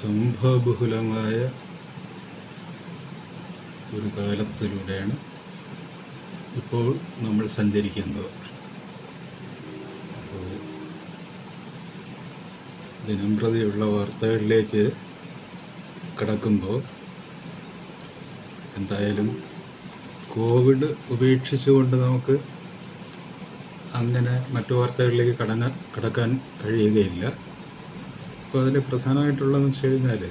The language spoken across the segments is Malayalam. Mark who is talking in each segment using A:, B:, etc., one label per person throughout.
A: സംഭവബഹുലമായ ഒരു കാലത്തിലൂടെയാണ് ഇപ്പോൾ നമ്മൾ സഞ്ചരിക്കുന്നത്. അപ്പോൾ ദിനംപ്രതിയുള്ള വാർത്തകളിലേക്ക് കടക്കുമ്പോൾ എന്തായാലും കോവിഡ് ഉപേക്ഷിച്ചുകൊണ്ട് നമുക്ക് അങ്ങനെ മറ്റു വാർത്തകളിലേക്ക് കടക്കാൻ കഴിയുകയില്ല. അപ്പോൾ അതിൽ പ്രധാനമായിട്ടുള്ളതെന്ന് വെച്ച് കഴിഞ്ഞാൽ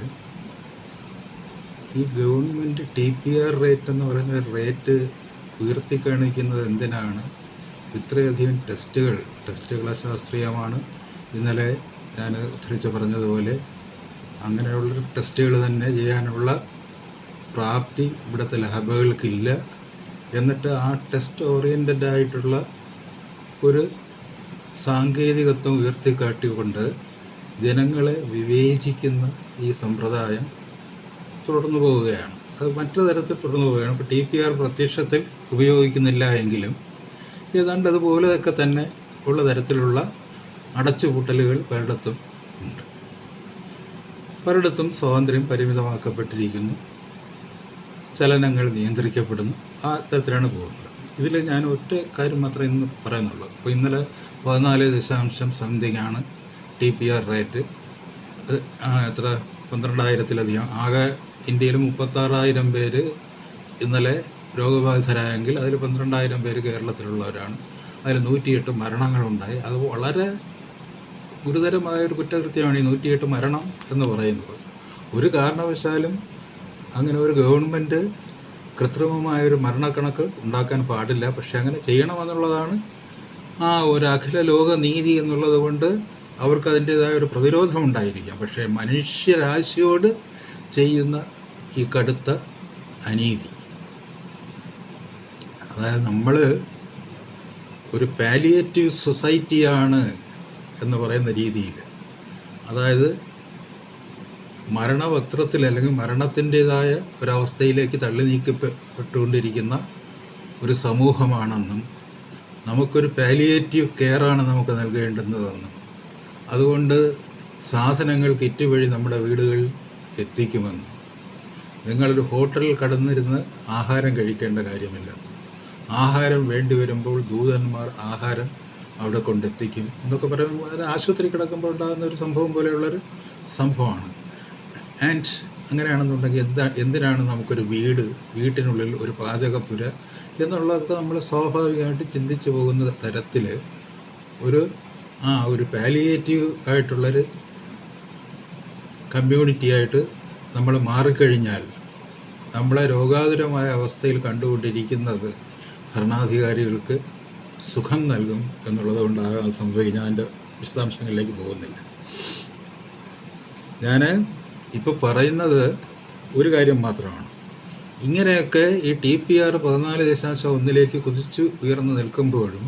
A: ഈ ഗവൺമെൻറ് TPR റേറ്റ് എന്ന് പറയുന്ന റേറ്റ് ഉയർത്തി കാണിക്കുന്നത് എന്തിനാണ്? ഇത്രയധികം ടെസ്റ്റുകൾ അശാസ്ത്രീയമാണ്. ഇന്നലെ ഞാൻ ഉദ്ധരിച്ച് പറഞ്ഞതുപോലെ അങ്ങനെയുള്ള ടെസ്റ്റുകൾ തന്നെ ചെയ്യാനുള്ള പ്രാപ്തി ഇവിടുത്തെ ലാബുകൾക്കില്ല. എന്നിട്ട് ആ ടെസ്റ്റ് ഓറിയൻറ്റഡ് ആയിട്ടുള്ള ഒരു സാങ്കേതികത്വം ഉയർത്തിക്കാട്ടിക്കൊണ്ട് ജനങ്ങളെ വിവേചിക്കുന്ന ഈ സമ്പ്രദായം തുടർന്നു പോവുകയാണ്. അത് മറ്റു തരത്തിൽ തുടർന്നു പോവുകയാണ്. ഇപ്പോൾ TPR പ്രത്യക്ഷത്തിൽ ഉപയോഗിക്കുന്നില്ല എങ്കിലും ഏതാണ്ട് അതുപോലെയൊക്കെ തന്നെ ഉള്ള തരത്തിലുള്ള അടച്ചുപൂട്ടലുകൾ പലയിടത്തും ഉണ്ട്. പലയിടത്തും സ്വാതന്ത്ര്യം പരിമിതമാക്കപ്പെട്ടിരിക്കുന്നു, ചലനങ്ങൾ നിയന്ത്രിക്കപ്പെടുന്നു. ആ തരത്തിലാണ് പോകുന്നത്. ഇതിൽ ഞാൻ ഒറ്റ കാര്യം മാത്രമേ ഇന്ന് പറയുന്നുള്ളൂ. അപ്പോൾ ഇന്നലെ 14.something TPR റേറ്റ്. എത്ര 12,000-ലധികം. ആകെ ഇന്ത്യയിൽ 36,000 പേര് ഇന്നലെ രോഗബാധിതരായെങ്കിൽ അതിൽ 12,000 പേര് കേരളത്തിലുള്ളവരാണ്. അതിൽ 108 മരണങ്ങളുണ്ടായി. അത് വളരെ ഗുരുതരമായൊരു കുറ്റകൃത്യമാണ് ഈ 108 മരണം എന്ന് പറയുന്നത്. ഒരു കാരണവശാലും അങ്ങനെ ഒരു ഗവൺമെൻറ് കൃത്രിമമായൊരു മരണക്കണക്ക് ഉണ്ടാക്കാൻ പാടില്ല. പക്ഷെ അങ്ങനെ ചെയ്യണമെന്നുള്ളതാണ് ആ ഒരു അഖില ലോക നീതി എന്നുള്ളത് കൊണ്ട് അവർക്ക് അതിൻ്റേതായ ഒരു പ്രതിരോധം ഉണ്ടായിരിക്കാം. പക്ഷേ മനുഷ്യരാശിയോട് ചെയ്യുന്ന ഈ കടുത്ത അനീതി, അതായത് നമ്മൾ ഒരു പാലിയേറ്റീവ് സൊസൈറ്റിയാണ് എന്ന് പറയുന്ന രീതിയിൽ, അതായത് മരണപത്രത്തിൽ അല്ലെങ്കിൽ മരണത്തിൻ്റേതായ ഒരവസ്ഥയിലേക്ക് തള്ളി നീക്കപ്പെട്ടുകൊണ്ടിരിക്കുന്ന ഒരു സമൂഹമാണെന്നും നമുക്കൊരു പാലിയേറ്റീവ് കെയറാണ് നമുക്ക് നൽകേണ്ടുന്നതെന്നും അതുകൊണ്ട് സാധനങ്ങൾ കിറ്റ് വഴി നമ്മുടെ വീടുകളിൽ എത്തിക്കുമെന്നും നിങ്ങളൊരു ഹോട്ടലിൽ കടന്നിരുന്ന് ആഹാരം കഴിക്കേണ്ട കാര്യമില്ല, ആഹാരം വേണ്ടി വരുമ്പോൾ ദൂതന്മാർ ആഹാരം അവിടെ കൊണ്ടെത്തിക്കും എന്നൊക്കെ പറയുമ്പോൾ അത് ആശുപത്രി കിടക്കുമ്പോൾ ഉണ്ടാകുന്ന ഒരു സംഭവം പോലെയുള്ളൊരു സംഭവമാണ്. ആൻഡ് അങ്ങനെയാണെന്നുണ്ടെങ്കിൽ എന്തിനാണ് നമുക്കൊരു വീട്ടിനുള്ളിൽ ഒരു പാചകപ്പുര എന്നുള്ളതൊക്കെ നമ്മൾ സ്വാഭാവികമായിട്ട് ചിന്തിച്ചു പോകുന്ന തരത്തിൽ ഒരു പാലിയേറ്റീവ് ആയിട്ടുള്ളൊരു കമ്മ്യൂണിറ്റിയായിട്ട് നമ്മൾ മാറിക്കഴിഞ്ഞാൽ നമ്മളെ രോഗാതുരമായ അവസ്ഥയിൽ കണ്ടുകൊണ്ടിരിക്കുന്നത് ഭരണാധികാരികൾക്ക് സുഖം നൽകും എന്നുള്ളത് കൊണ്ടാകാൻ സംഭവിക്കും. ഞാൻ എൻ്റെ വിശദാംശങ്ങളിലേക്ക് പോകുന്നില്ല. ഞാൻ ഇപ്പോൾ പറയുന്നത് ഒരു കാര്യം മാത്രമാണ്. ഇങ്ങനെയൊക്കെ ഈ TPR 14.1 കുതിച്ചു ഉയർന്നു നിൽക്കുമ്പോഴും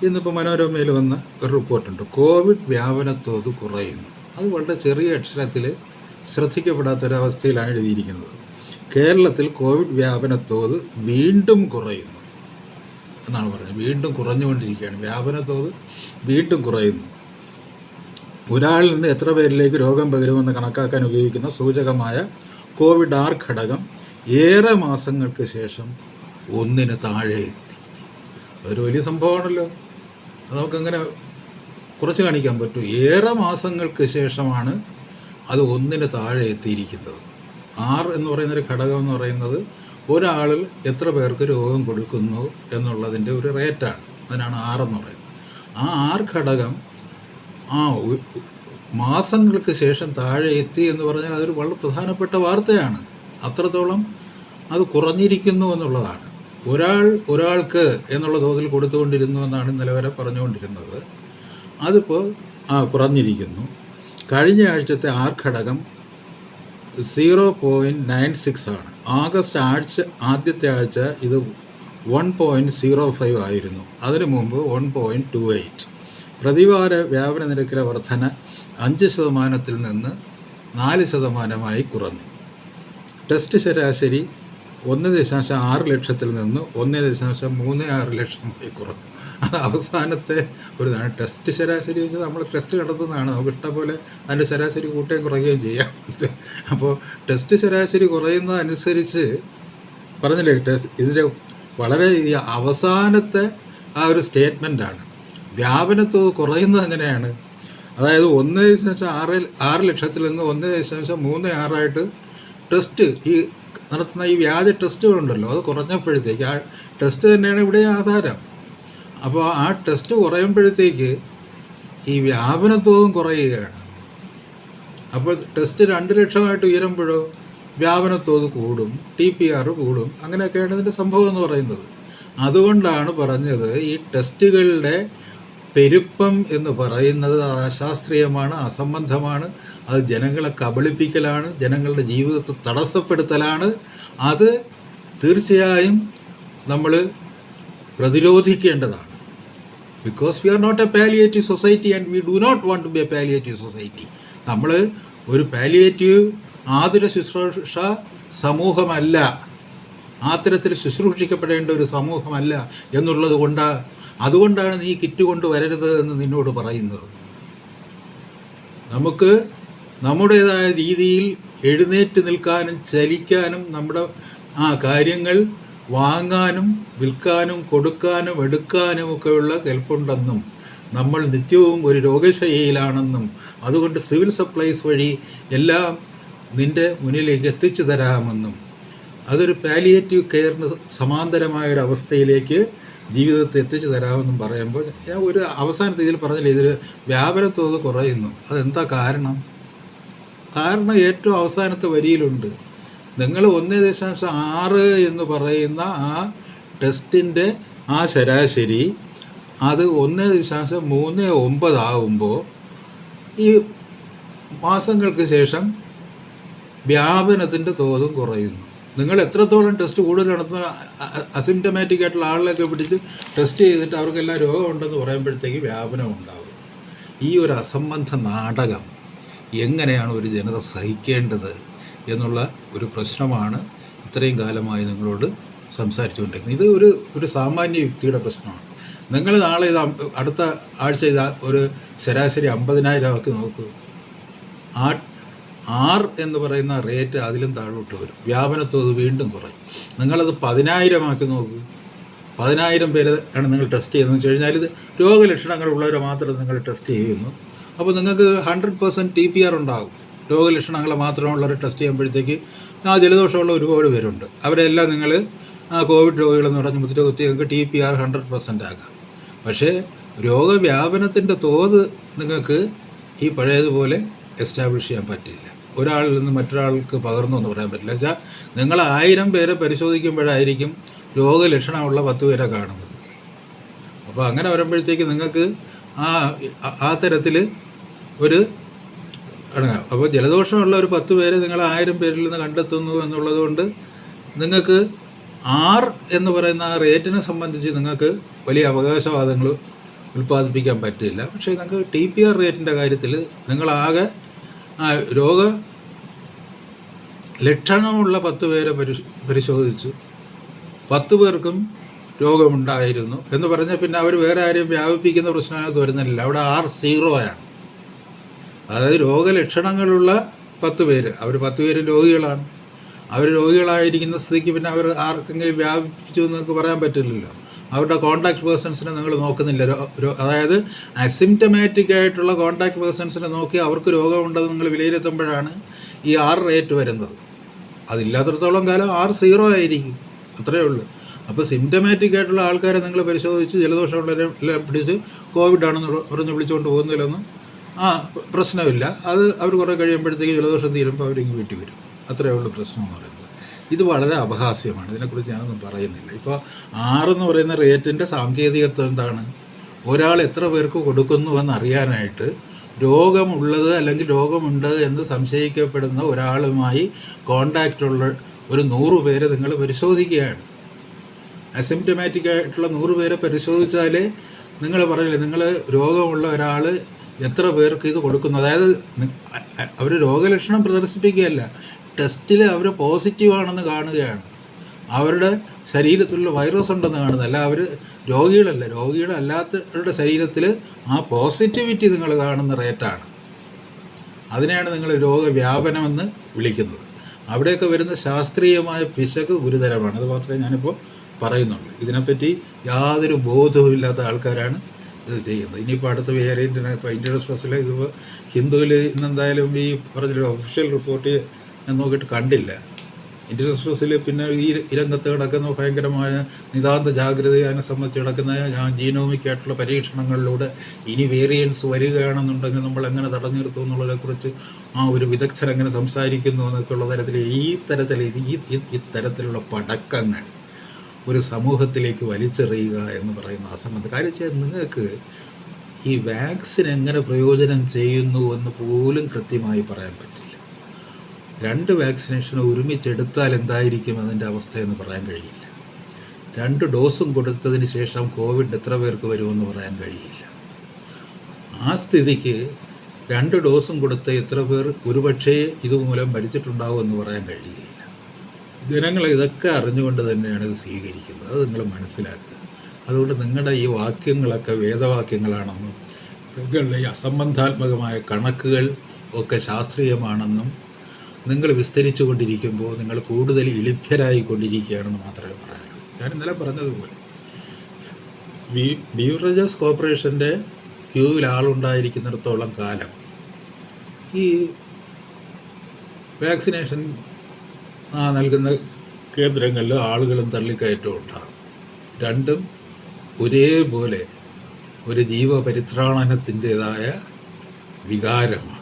A: ഇന്നിപ്പോൾ മനോരമയിൽ വന്ന ഒരു റിപ്പോർട്ടുണ്ട്. കോവിഡ് വ്യാപനത്തോത് കുറയുന്നു. അത് വളരെ ചെറിയ അക്ഷരത്തിൽ ശ്രദ്ധിക്കപ്പെടാത്തൊരവസ്ഥയിലാണ് എഴുതിയിരിക്കുന്നത്. കേരളത്തിൽ കോവിഡ് വ്യാപനത്തോത് വീണ്ടും കുറയുന്നു എന്നാണ് പറയുന്നത്. വീണ്ടും കുറഞ്ഞുകൊണ്ടിരിക്കുകയാണ്. വ്യാപനത്തോത് വീണ്ടും കുറയുന്നു. ഒരാളിൽ നിന്ന് എത്ര പേരിലേക്ക് രോഗം പകരുമെന്ന് കണക്കാക്കാൻ ഉപയോഗിക്കുന്ന സൂചകമായ COVID-R ഘടകം ഏറെ മാസങ്ങൾക്ക് ശേഷം 1 താഴെ എത്തി. അതൊരു വലിയ സംഭവമാണല്ലോ. അത് നമുക്കങ്ങനെ കുറച്ച് കാണിക്കാൻ പറ്റും. ഏറെ മാസങ്ങൾക്ക് ശേഷമാണ് അത് 1 താഴെ എത്തിയിരിക്കുന്നത്. R എന്ന് പറയുന്നൊരു ഘടകം എന്ന് പറയുന്നത് ഒരാളിൽ എത്ര പേർക്ക് രോഗം കൊടുക്കുന്നു എന്നുള്ളതിൻ്റെ ഒരു റേറ്റാണ്. അതിനാണ് R എന്ന് പറയുന്നത്. ആ R ഘടകം മാസങ്ങൾക്ക് ശേഷം താഴെ എത്തി എന്ന് പറഞ്ഞാൽ അതൊരു വളരെ പ്രധാനപ്പെട്ട വാർത്തയാണ്. അത്രത്തോളം അത് കുറഞ്ഞിരിക്കുന്നു എന്നുള്ളതാണ്. ഒരാൾക്ക് എന്നുള്ള തോതിൽ കൊടുത്തുകൊണ്ടിരുന്നു എന്നാണ് ഇന്നലെ വരെ പറഞ്ഞുകൊണ്ടിരുന്നത്. അതിപ്പോൾ കുറഞ്ഞിരിക്കുന്നു. കഴിഞ്ഞ ആഴ്ചത്തെ R ഘടകം 0.96 ആണ്. ആഗസ്റ്റ് ആദ്യത്തെ ആഴ്ച ഇത് 1.05 ആയിരുന്നു. അതിനു മുമ്പ് 1.28. പ്രതിവാര വ്യാപന നിരക്കിലെ വർധന 5% നിന്ന് 4% കുറഞ്ഞു. ടെസ്റ്റ് ശരാശരി 1.6 ലക്ഷത്തിൽ നിന്ന് 1.36 ലക്ഷമായി കുറഞ്ഞു. അത് അവസാനത്തെ ഒരു ഇതാണ്. ടെസ്റ്റ് ശരാശരി വെച്ചാൽ നമ്മൾ ടെസ്റ്റ് നടത്തുന്നതാണ്, നമുക്ക് ഇഷ്ടം പോലെ അതിൻ്റെ ശരാശരി കൂട്ടുകയും കുറയുകയും ചെയ്യാം. അപ്പോൾ ടെസ്റ്റ് ശരാശരി കുറയുന്നതനുസരിച്ച് പറഞ്ഞില്ലേ, ഇതിൻ്റെ വളരെ ഈ അവസാനത്തെ ആ ഒരു സ്റ്റേറ്റ്മെൻറ്റാണ്. വ്യാപനത്തോത് കുറയുന്നത് എങ്ങനെയാണ്? അതായത് 1.6 ലക്ഷത്തിൽ നിന്ന് 1.36 ടെസ്റ്റ് ഈ നടത്തുന്ന ഈ വ്യാജ ടെസ്റ്റുകളുണ്ടല്ലോ, അത് കുറഞ്ഞപ്പോഴത്തേക്ക് ആ ടെസ്റ്റ് തന്നെയാണ് ഇവിടെ ആധാരം. അപ്പോൾ ആ ടെസ്റ്റ് കുറയുമ്പോഴത്തേക്ക് ഈ വ്യാപനത്തോതും കുറയുകയാണ്. അപ്പോൾ ടെസ്റ്റ് 2 ലക്ഷമായിട്ട് ഉയരുമ്പോഴോ വ്യാപനത്തോത് കൂടും, TPR കൂടും. അങ്ങനെയൊക്കെയാണ് ഇതിൻ്റെ സംഭവം എന്ന് പറയുന്നത്. അതുകൊണ്ടാണ് പറഞ്ഞത് ഈ ടെസ്റ്റുകളുടെ പെരുപ്പം എന്ന് പറയുന്നത് അശാസ്ത്രീയമാണ്, അസംബന്ധമാണ്, അത് ജനങ്ങളെ കബളിപ്പിക്കലാണ്, ജനങ്ങളുടെ ജീവിതത്തെ തടസ്സപ്പെടുത്തലാണ്. അത് തീർച്ചയായും നമ്മൾ പ്രതിരോധിക്കേണ്ടതാണ്. Because we are not a palliative society and we do not want to be a palliative society. നമ്മൾ ഒരു പാലിയേറ്റീവ് ആതുര ശുശ്രൂഷ സമൂഹമല്ല, അത്തരത്തിൽ ശുശ്രൂഷിക്കപ്പെടേണ്ട ഒരു സമൂഹമല്ല എന്നുള്ളത് അതുകൊണ്ടാണ് നീ കിറ്റ് കൊണ്ട് വരരുത് എന്ന് നിന്നോട് പറയുന്നത്. നമുക്ക് നമ്മുടേതായ രീതിയിൽ എഴുന്നേറ്റ് നിൽക്കാനും ചലിക്കാനും നമ്മുടെ കാര്യങ്ങൾ വാങ്ങാനും വിൽക്കാനും കൊടുക്കാനും എടുക്കാനും ഒക്കെയുള്ള കെൽപ്പുണ്ടെന്നും നമ്മൾ നിത്യവും ഒരു രോഗശയ്യയിലാണെന്നും അതുകൊണ്ട് സിവിൽ സപ്ലൈസ് വഴി എല്ലാം നിൻ്റെ മുന്നിലേക്ക് എത്തിച്ചു തരാമെന്നും അതൊരു പാലിയേറ്റീവ് കെയറിന് സമാന്തരമായൊരവസ്ഥയിലേക്ക് ജീവിതത്തെ എത്തിച്ചു തരാമെന്നും പറയുമ്പോൾ ഞാൻ ഒരു അവസാനത്തെ ഇതിൽ പറഞ്ഞില്ലേ, ഇതൊരു വ്യാപനത്തോത് കുറയുന്നു. അതെന്താ കാരണം? ഏറ്റവും അവസാനത്തെ വരിയിലുണ്ട്. നിങ്ങൾ 1.6 എന്ന് പറയുന്ന ആ ടെസ്റ്റിൻ്റെ ആ ശരാശരി അത് 1.39 ആകുമ്പോൾ ഈ മാസങ്ങൾക്ക് ശേഷം വ്യാപനത്തിൻ്റെ തോതും കുറയുന്നു. നിങ്ങൾ എത്രത്തോളം ടെസ്റ്റ് കൂടുതൽ നടത്തുന്ന അസിംറ്റമാറ്റിക് ആയിട്ടുള്ള ആളിലൊക്കെ പിടിച്ച് ടെസ്റ്റ് ചെയ്തിട്ട് അവർക്കെല്ലാം രോഗമുണ്ടെന്ന് പറയുമ്പോഴത്തേക്ക് വ്യാപനം ഉണ്ടാകും. ഈ ഒരു അസംബന്ധ നാടകം എങ്ങനെയാണ് ഒരു ജനത സഹിക്കേണ്ടത് എന്നുള്ള ഒരു പ്രശ്നമാണ് ഇത്രയും കാലമായി നിങ്ങളോട് സംസാരിച്ചുകൊണ്ടിരിക്കുന്നത്. ഇത് ഒരു സാമാന്യ വ്യക്തിയുടെ പ്രശ്നമാണ്. നിങ്ങൾ നാളെ അടുത്ത ആഴ്ച ഒരു ശരാശരി 50,000 ആക്കി നോക്കൂ. R എന്ന് പറയുന്ന റേറ്റ് അതിലും താഴോട്ട് വരും, വ്യാപനത്തോത് വീണ്ടും കുറയും. നിങ്ങളത് 10,000 ആക്കി നോക്കൂ. 10,000 പേര് ആണ് നിങ്ങൾ ടെസ്റ്റ് ചെയ്യുന്നത് വെച്ച് കഴിഞ്ഞാൽ ഇത് രോഗലക്ഷണങ്ങളുള്ളവരെ മാത്രം നിങ്ങൾ ടെസ്റ്റ് ചെയ്യുന്നു. അപ്പോൾ നിങ്ങൾക്ക് 100% TPR ഉണ്ടാകും. രോഗലക്ഷണങ്ങൾ മാത്രമുള്ളവരെ ടെസ്റ്റ് ചെയ്യുമ്പോഴത്തേക്ക് ജലദോഷമുള്ള ഒരുപാട് പേരുണ്ട്. അവരെല്ലാം നിങ്ങൾ കോവിഡ് രോഗികളെന്ന് പറഞ്ഞ് മുദ്ര കുത്തി നിങ്ങൾക്ക് TPR 100% ആകാം. പക്ഷേ രോഗവ്യാപനത്തിൻ്റെ തോത് നിങ്ങൾക്ക് ഈ പഴയതുപോലെ എസ്റ്റാബ്ലിഷ് ചെയ്യാൻ പറ്റില്ല. ഒരാളിൽ നിന്ന് മറ്റൊരാൾക്ക് പകർന്നു എന്ന് പറയാൻ പറ്റില്ല. വെച്ചാൽ നിങ്ങൾ 1000 പേരെ പരിശോധിക്കുമ്പോഴായിരിക്കും രോഗലക്ഷണമുള്ള 10 പേരെ കാണുന്നത്. അപ്പോൾ അങ്ങനെ വരുമ്പോഴത്തേക്ക് നിങ്ങൾക്ക് ആ തരത്തിൽ ഒരു അപ്പോൾ ജലദോഷമുള്ള ഒരു 10 പേരെ നിങ്ങൾ 1000 പേരിൽ നിന്ന് കണ്ടെത്തുന്നു എന്നുള്ളത് കൊണ്ട് നിങ്ങൾക്ക് R എന്ന് പറയുന്ന ആ റേറ്റിനെ സംബന്ധിച്ച് നിങ്ങൾക്ക് വലിയ അവകാശവാദങ്ങൾ ഉൽപ്പാദിപ്പിക്കാൻ പറ്റില്ല. പക്ഷേ നിങ്ങൾക്ക് TPR റേറ്റിൻ്റെ കാര്യത്തിൽ നിങ്ങളാകെ രോഗ ലക്ഷണമുള്ള 10 പേരെ പരിശോധിച്ചു, 10 പേർക്കും രോഗമുണ്ടായിരുന്നു എന്ന് പറഞ്ഞാൽ പിന്നെ അവർ വേറെ ആരെയും വ്യാപിപ്പിക്കുന്ന പ്രശ്നമൊക്കെ വരുന്നില്ല. അവിടെ R0 ആണ്. അതായത് രോഗലക്ഷണങ്ങളുള്ള 10 പേര്, അവർ 10 പേര് രോഗികളാണ്. അവർ രോഗികളായിരിക്കുന്ന സ്ഥിതിക്ക് പിന്നെ അവർ ആർക്കെങ്കിലും വ്യാപിപ്പിച്ചു എന്ന് നിങ്ങൾക്ക് പറയാൻ പറ്റില്ലല്ലോ. അവരുടെ കോൺടാക്ട് പേഴ്സൺസിനെ നിങ്ങൾ നോക്കുന്നില്ല. അതായത് അസിംറ്റമാറ്റിക് ആയിട്ടുള്ള കോൺടാക്ട് പേഴ്സൺസിനെ നോക്കി അവർക്ക് രോഗമുണ്ടെന്ന് നിങ്ങൾ വിലയിരുത്തുമ്പോഴാണ് ഈ R റേറ്റ് വരുന്നത്. അതില്ലാത്തടത്തോളം കാലം R0 ആയിരിക്കും, അത്രയേ ഉള്ളൂ. അപ്പോൾ സിംറ്റമാറ്റിക് ആയിട്ടുള്ള ആൾക്കാരെ നിങ്ങൾ പരിശോധിച്ച് ജലദോഷമുള്ളവരെ പിടിച്ച് കോവിഡാണെന്ന് പറഞ്ഞ് വിളിച്ചുകൊണ്ട് പോകുന്നതിലൊന്നും പ്രശ്നമില്ല. അത് അവർ കുറേ കഴിയുമ്പോഴത്തേക്ക് ജലദോഷം തീരുമ്പോൾ അവരിങ്ങ് വീട്ടിൽ വരും. അത്രയേ ഉള്ളൂ പ്രശ്നം എന്ന് പറയുന്നത്. ഇത് വളരെ അപഹാസ്യമാണ്. ഇതിനെക്കുറിച്ച് ഞാനൊന്നും പറയുന്നില്ല. ഇപ്പോൾ R എന്ന് പറയുന്ന റേറ്റിൻ്റെ സാങ്കേതികത്വം എന്താണ്? ഒരാൾ എത്ര പേർക്ക് കൊടുക്കുന്നുവെന്ന് അറിയാനായിട്ട് രോഗമുള്ളത് അല്ലെങ്കിൽ രോഗമുണ്ട് എന്ന് സംശയിക്കപ്പെടുന്ന ഒരാളുമായി കോണ്ടാക്റ്റുള്ള ഒരു 100 പേരെ നിങ്ങൾ പരിശോധിക്കുകയാണ്. അസിംറ്റമാറ്റിക് ആയിട്ടുള്ള 100 പേരെ പരിശോധിച്ചാലേ നിങ്ങൾ പറയില്ലേ നിങ്ങൾ രോഗമുള്ള ഒരാൾ എത്ര പേർക്ക് ഇത് കൊടുക്കുന്നു. അതായത് അവർ രോഗലക്ഷണം പ്രദർശിപ്പിക്കുകയല്ല, ടെസ്റ്റിൽ അവർ പോസിറ്റീവാണെന്ന് കാണുകയാണ്. അവരുടെ ശരീരത്തിലുള്ള വൈറസ് ഉണ്ടെന്ന് കാണുന്നത്. അല്ല, അവർ രോഗികളല്ലാത്തവരുടെ ശരീരത്തിൽ ആ പോസിറ്റിവിറ്റി നിങ്ങൾ കാണുന്ന റേറ്റാണ്. അതിനെയാണ് നിങ്ങൾ രോഗവ്യാപനമെന്ന് വിളിക്കുന്നത്. അവിടെയൊക്കെ വരുന്ന ശാസ്ത്രീയമായ പിശക് ഗുരുതരമാണ്. അത് മാത്രമേ ഞാനിപ്പോൾ പറയുന്നുള്ളൂ. ഇതിനെപ്പറ്റി യാതൊരു ബോധവും ഇല്ലാത്ത ആൾക്കാരാണ് ഇത് ചെയ്യുന്നത്. ഇനിയിപ്പോൾ അടുത്ത വേരിയൻറ്റിന് ഇപ്പോൾ ഇന്ത്യൻ എക്സ്പ്രസ്സിൽ ഇതിപ്പോൾ ഹിന്ദുവിൽ ഇന്നെന്തായാലും ഈ പറഞ്ഞൊരു ഒഫീഷ്യൽ റിപ്പോർട്ട് ഞാൻ നോക്കിയിട്ട് കണ്ടില്ല. ഇന്ത്യൻ എക്സ്പ്രസ്സിൽ പിന്നെ ഈ രംഗത്ത് കിടക്കുന്ന ഭയങ്കരമായ നിതാന്ത ജാഗ്രതയെ സംബന്ധിച്ച് കിടക്കുന്ന ജീനോമിക് ആയിട്ടുള്ള പരീക്ഷണങ്ങളിലൂടെ ഇനി വേരിയൻസ് വരികയാണെന്നുണ്ടെങ്കിൽ നമ്മൾ എങ്ങനെ തടഞ്ഞു നിർത്തും എന്നുള്ളതിനെക്കുറിച്ച് ഒരു വിദഗ്ധരെങ്ങനെ സംസാരിക്കുന്നു എന്നൊക്കെയുള്ള തരത്തിൽ ഇത്തരത്തിലുള്ള പടക്കങ്ങൾ ഒരു സമൂഹത്തിലേക്ക് വലിച്ചെറിയുക എന്ന് പറയുന്ന അസംബന്ധം. കാര്യം നിങ്ങൾക്ക് ഈ വാക്സിൻ എങ്ങനെ പ്രയോജനം ചെയ്യുന്നു എന്ന് പോലും കൃത്യമായി പറയാൻ പറ്റില്ല. 2 വാക്സിനേഷൻ ഒരുമിച്ചെടുത്താൽ എന്തായിരിക്കും അതിൻ്റെ അവസ്ഥയെന്ന് പറയാൻ കഴിയില്ല. 2 ഡോസും കൊടുത്തതിന് ശേഷം കോവിഡ് എത്ര പേർക്ക് വരുമെന്ന് പറയാൻ കഴിയില്ല. ആ സ്ഥിതിക്ക് 2 ഡോസും കൊടുത്ത എത്ര പേർ ഒരുപക്ഷേ ഇതുമൂലം മരിച്ചിട്ടുണ്ടാവുമെന്ന് പറയാൻ കഴിയില്ല. ജനങ്ങൾ ഇതൊക്കെ അറിഞ്ഞുകൊണ്ട് തന്നെയാണ് ഇത് സ്വീകരിക്കുന്നത്. അത് നിങ്ങൾ മനസ്സിലാക്കുക. അതുകൊണ്ട് നിങ്ങളുടെ ഈ വാക്യങ്ങളൊക്കെ വേദവാക്യങ്ങളാണെന്നും നിങ്ങളുടെ ഈ അസംബന്ധാത്മകമായ കണക്കുകൾ ഒക്കെ ശാസ്ത്രീയമാണെന്നും നിങ്ങൾ വിസ്തരിച്ചു കൊണ്ടിരിക്കുമ്പോൾ നിങ്ങൾ കൂടുതൽ ഇളിഭ്യരായിക്കൊണ്ടിരിക്കുകയാണെന്ന് മാത്രമേ പറയാനുള്ളൂ. ഞാൻ ഇന്നലെ പറഞ്ഞതുപോലെ ബീവറേജസ് കോർപ്പറേഷൻ്റെ ക്യൂവിൽ ആളുണ്ടായിരിക്കുന്നിടത്തോളം കാലം ഈ വാക്സിനേഷൻ നൽകുന്ന കേന്ദ്രങ്ങളിൽ ആളുകളും തള്ളിക്കയറ്റവും ഉണ്ടാകും. രണ്ടും ഒരേപോലെ ഒരു ജീവപരിത്രാണനത്തിൻ്റേതായ വികാരമാണ്.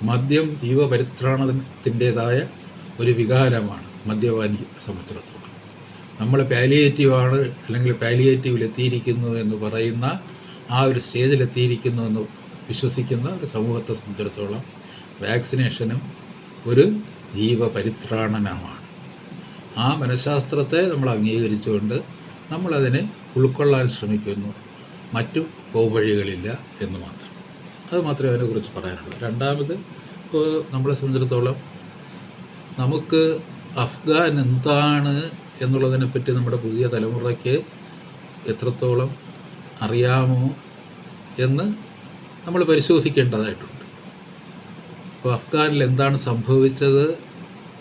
A: മദ്യം ജീവപരിത്രാണത്തിൻ്റേതായ ഒരു വികാരമാണ് മദ്യപാനിയെ സംബന്ധിച്ചിടത്തോളം. നമ്മൾ പാലിയേറ്റീവാണ് അല്ലെങ്കിൽ പാലിയേറ്റീവിലെത്തിയിരിക്കുന്നു എന്ന് പറയുന്ന ആ ഒരു സ്റ്റേജിലെത്തിയിരിക്കുന്നു എന്ന് വിശ്വസിക്കുന്ന ഒരു സമൂഹത്തെ സംബന്ധിച്ചിടത്തോളം വാക്സിനേഷനും ഒരു ജീവപരിത്രാണനമാണ്. ആ മനഃശാസ്ത്രത്തെ നമ്മൾ അംഗീകരിച്ചുകൊണ്ട് നമ്മളതിനെ ഉൾക്കൊള്ളാൻ ശ്രമിക്കുന്നു. മറ്റു പോംവഴികളില്ല എന്ന് മാത്രം. അത് മാത്രമേ അതിനെക്കുറിച്ച് പറയാനുള്ളൂ. രണ്ടാമത്, ഇപ്പോൾ നമ്മളെ സംബന്ധിച്ചിടത്തോളം നമുക്ക് അഫ്ഗാൻ എന്താണ് എന്നുള്ളതിനെപ്പറ്റി നമ്മുടെ പുതിയ തലമുറയ്ക്ക് എത്രത്തോളം അറിയാമോ എന്ന് നമ്മൾ പരിശോധിക്കേണ്ടതായിട്ടുണ്ട്. ഇപ്പോൾ അഫ്ഗാനിൽ എന്താണ് സംഭവിച്ചത്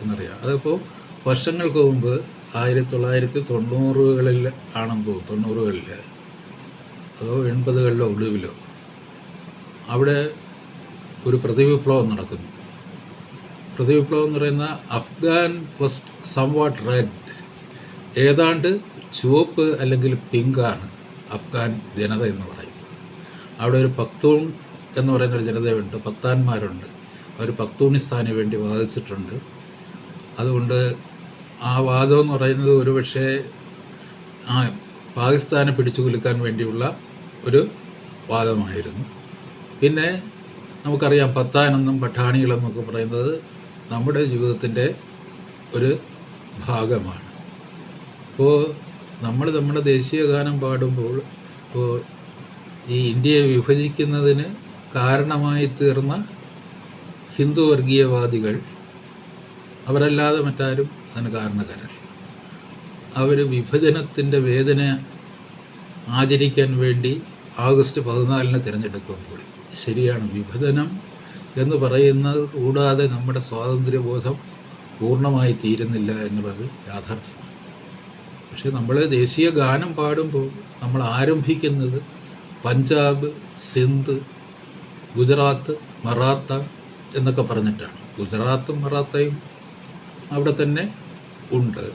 A: എന്നറിയാം. അതിപ്പോൾ വർഷങ്ങൾക്ക് മുമ്പ് 1990കളിൽ ആണെന്ന് തോന്നുന്നു, 90കളിൽ അതോ 80കളിലോ ഒടുവിലോ അവിടെ ഒരു പ്രതിവിപ്ലവം നടക്കുന്നു. പ്രതിവിപ്ലവം എന്ന് പറയുന്ന അഫ്ഗാൻ വാസ് സംവാട്ട് റെഡ്, ഏതാണ്ട് ചുവപ്പ് അല്ലെങ്കിൽ പിങ്കാണ് അഫ്ഗാൻ ജനത എന്ന് പറയുന്നത്. അവിടെ ഒരു പക്തൂൺ എന്ന് പറയുന്നൊരു ജനതയുണ്ട്, പത്താന്മാരുണ്ട്. അവർ പക്തൂണിസ്ഥാന് വേണ്ടി വാദിച്ചിട്ടുണ്ട്. അതുകൊണ്ട് ആ വാദം എന്ന് പറയുന്നത് ഒരുപക്ഷെ പാകിസ്ഥാനെ പിടിച്ചു കുലുക്കാൻ വേണ്ടിയുള്ള ഒരു വാദമായിരുന്നു. പിന്നെ നമുക്കറിയാം പത്താനെന്നും പഠാണികളെന്നൊക്കെ പറയുന്നത് നമ്മുടെ ജീവിതത്തിൻ്റെ ഒരു ഭാഗമാണ്. അപ്പോൾ നമ്മൾ നമ്മുടെ ദേശീയ ഗാനം പാടുമ്പോൾ ഇപ്പോൾ ഈ ഇന്ത്യയെ വിഭജിക്കുന്നതിന് കാരണമായി തീർന്ന ഹിന്ദു വർഗീയവാദികൾ അവരല്ലാതെ മറ്റാരും അതിന് കാരണക്കാരല്ല. അവർ വിഭജനത്തിൻ്റെ വേദന ആചരിക്കാൻ വേണ്ടി ആഗസ്റ്റ് 14 തിരഞ്ഞെടുക്കുമ്പോൾ ശരിയാണ്, വിഭജനം എന്ന് പറയുന്നത് കൂടാതെ നമ്മുടെ സ്വാതന്ത്ര്യബോധം പൂർണ്ണമായി തീരുന്നില്ല എന്നുള്ളത് യാഥാർത്ഥ്യമാണ്. പക്ഷേ നമ്മൾ ദേശീയ ഗാനം പാടുമ്പോൾ നമ്മൾ ആരംഭിക്കുന്നത് പഞ്ചാബ്, സിന്ധ്, ഗുജറാത്ത്, മറാത്ത എന്നൊക്കെ പറഞ്ഞിട്ടാണ്. ഗുജറാത്തും മറാത്തയും അവിടെ തന്നെ ഉണ്ട്.